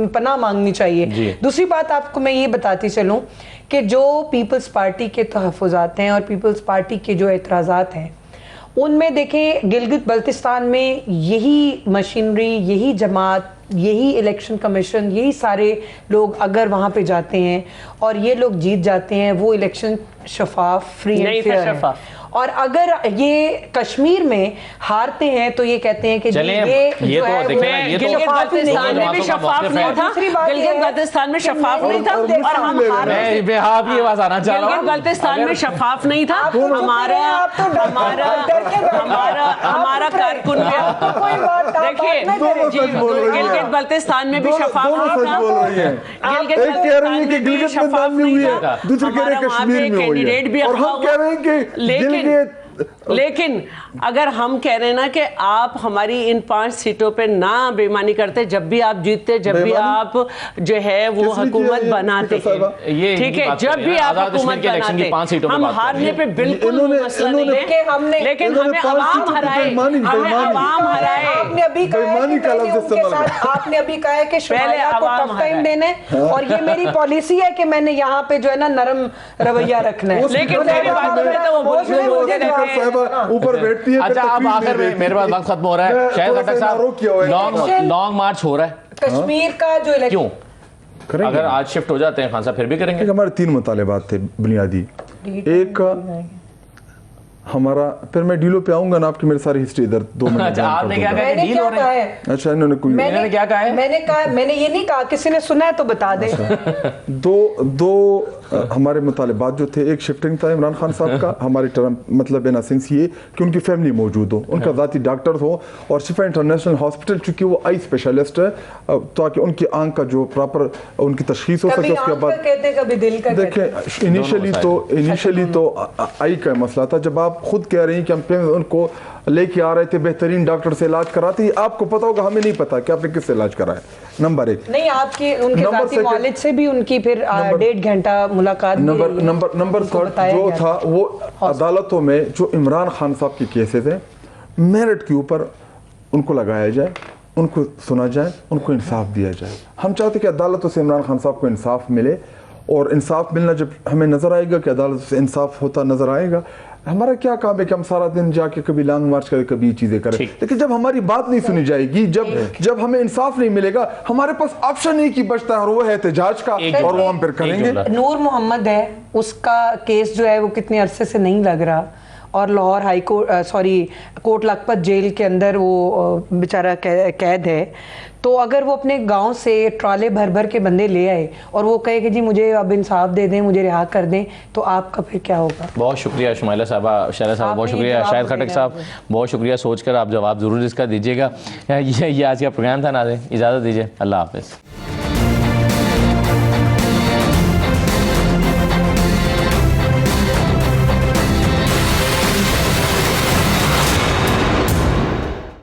पनाह मांगनी चाहिए। दूसरी बात आपको मैं ये बताती चलूं कि जो पीपल्स पार्टी के तहफ़्फ़ुज़ात हैं और पीपल्स पार्टी के जो एतराज़ात हैं, उनमें देखें गिलगित बल्तिस्तान में यही मशीनरी, यही जमात, यही इलेक्शन कमीशन, यही सारे लोग अगर वहां पे जाते हैं और ये लोग जीत जाते हैं, वो इलेक्शन शफाफ, फ्री एंड फेयर है। और अगर ये कश्मीर में हारते हैं तो ये कहते हैं कि चलें, ये ये जो तो है वो देखना, ये तो गिलगित बल्तिस्तान में भी शफाफ नहीं था। दूसरी बात ये गिलगित है बल्तिस्तान में कि शफाफ मैंने नहीं था तो और देखा, हम हार रहे थे। मैं आप ये बात आना चाह रहा गिलगित हूँ। बल्तिस्तान में शफाफ नहीं था। आप तो चुप हमारा रहे, आप तो डर- हमारा डर के बैठे हैं। हमारा आप हमारा चुप रहे। कारकुन भी आप तो कोई बात- आप देखिए, बात ना करें। दोनों सच बोल रही हैं। गिलगित बल्तिस्तान में भी शफाफ दोनों नहीं सच था। बोल रही हैं। गिलगित एक कह रही है बल्तिस्तान कि में भी गिलगित में शफाफ दाम नहीं हुई नहीं है, था। दूसरे कह रहे हैं हमारा वहाँ कश्मीर पे में हुई कैंडिडेट भी है। और अफवाह हम कह रहे हैं कि गिलगित लेकिन अगर हम कह रहे हैं ना कि आप हमारी इन 5 सीटों पे ना बेईमानी करते, जब भी आप जीतते, जब भी आप जो है वो किसने हुकूमत किया ये? बनाते ये ठीक इनकी है, बात जब करिए भी ना, आप आज़ाद कश्मीर हुकूमत के इलेक्शन की बनाते, 5 सीटों पे हम बात कर हारने रहे हैं। पे बिल्कुल इन्होंने- मसला नहीं इन्होंने- है, हमने- लेकिन इन्होंने हमें 5 अवाम सीटों पे हराए, बेईमानी- हमें बेईमानी। अवाम हराए। आपने अभी कहा है बेईमानी कि का मैंने लफ्ज़ उनके इस्तेमाल साथ, आपने अभी कहा है कि शुमाया को अवाम टफ टाइम हराए। देना है और ये मेरी पॉलिसी है कि मैंने यहाँ पे जो है ना नरम रवैया रखना है। लेकिन मेरी बातों में तो वो मुझे बोलते जवाब रहते हैं। देना। ऊपर बैठती है। अच्छा, अब आखिर में मेरे पास वक्त खत्म हो रहा है, शायद खट्टर साहब लॉन्ग मार्च हो रहा है, कश्मीर का जो इलेक्शन क्यों? करेंगे। अगर आज शिफ्ट हो जाते हैं खान साहब फिर भी करेंगे? हमारे 3 मुतालिबात थे बुनियादी। एक हमारा, फिर मैं डीलों पे आऊंगा ना, आपकी मेरी सारी हिस्ट्री इधर 2 मिनट। अच्छा, आपने क्या कहा? मैंने डील क्या हो रही कहा है? है? अच्छा, इन्होंने कोई मैंने क्या कहा है? मैंने कहा, मैंने ये नहीं कहा, किसी ने सुना है तो बता दे। दो हमारे मुतालिबात जो थे, एक शिफ्टिंग था इमरान खान साहब का, हमारी टर्म मतलब इन सेंस ये कि उनकी फैमिली मौजूद हो, उनका ज़ाती डॉक्टर हो, और शिफा इंटरनेशनल हॉस्पिटल चूँकि वो आई स्पेशलिस्ट है, ताकि उनकी आंख का जो प्रॉपर उनकी तशखीस हो कभी सके। उसके आंख का बाद कहते, कभी दिल का कहते। देखें, इनिशियली तो आई का मसला था। जब आप खुद कह रही हैं कि हम उनको लेके आ रहे थे, बेहतरीन डॉक्टर से इलाज कराते, आपको पता होगा, हमें नहीं पता कि आपने किससे इलाज कराया। नंबर 1। नहीं, आपकी उनके नंबर ज़ाती second- मौलिद से भी उनकी फिर 1.5 घंटा मुलाकात भी रही है। नंबर उनको 3 बताया जो गया था वो अदालतों में जो इमरान खान साहब के केसेस हैं, मेरिट के ऊपर उनको लगाया जाए, उनको सुना जाए, उनको इंसाफ दिया जाए। हम चाहते कि अदालतों से इमरान खान साहब को इंसाफ मिले, और इंसाफ मिलना जब हमें नजर आएगा कि अदालत से इंसाफ होता नजर आएगा, हमारा क्या काम है कि हम सारा दिन जाके कभी लॉन्ग मार्च करें, कभी ये चीजें करें। लेकिन जब हमारी बात नहीं सुनी जाएगी, जब हमें इंसाफ नहीं मिलेगा, हमारे पास ऑप्शन एक ही बचता है और वो है एहतजाज का, और वो हम फिर करेंगे। नूर मोहम्मद है, उसका केस जो है वो कितने अरसे से नहीं लग रहा, और Lahore high court Kot Lakhpat jail के अंदर वो बेचारा कैद है, तो अगर वो अपने गांव से ट्राले भर भर के बंदे ले आए और वो कहे कि जी मुझे अब इंसाफ दे दें, मुझे रिहा कर दें, तो आपका फिर क्या होगा? बहुत शुक्रिया शुमाइला साहबा, शैला साहब बहुत शुक्रिया, शाहिद खटक साहब बहुत शुक्रिया, सोचकर आप जवाब ज़रूर इसका दीजिएगा। ये आज का प्रोग्राम था, नाज़रीन इजाज़त दीजिए, अल्लाह हाफ़िज़।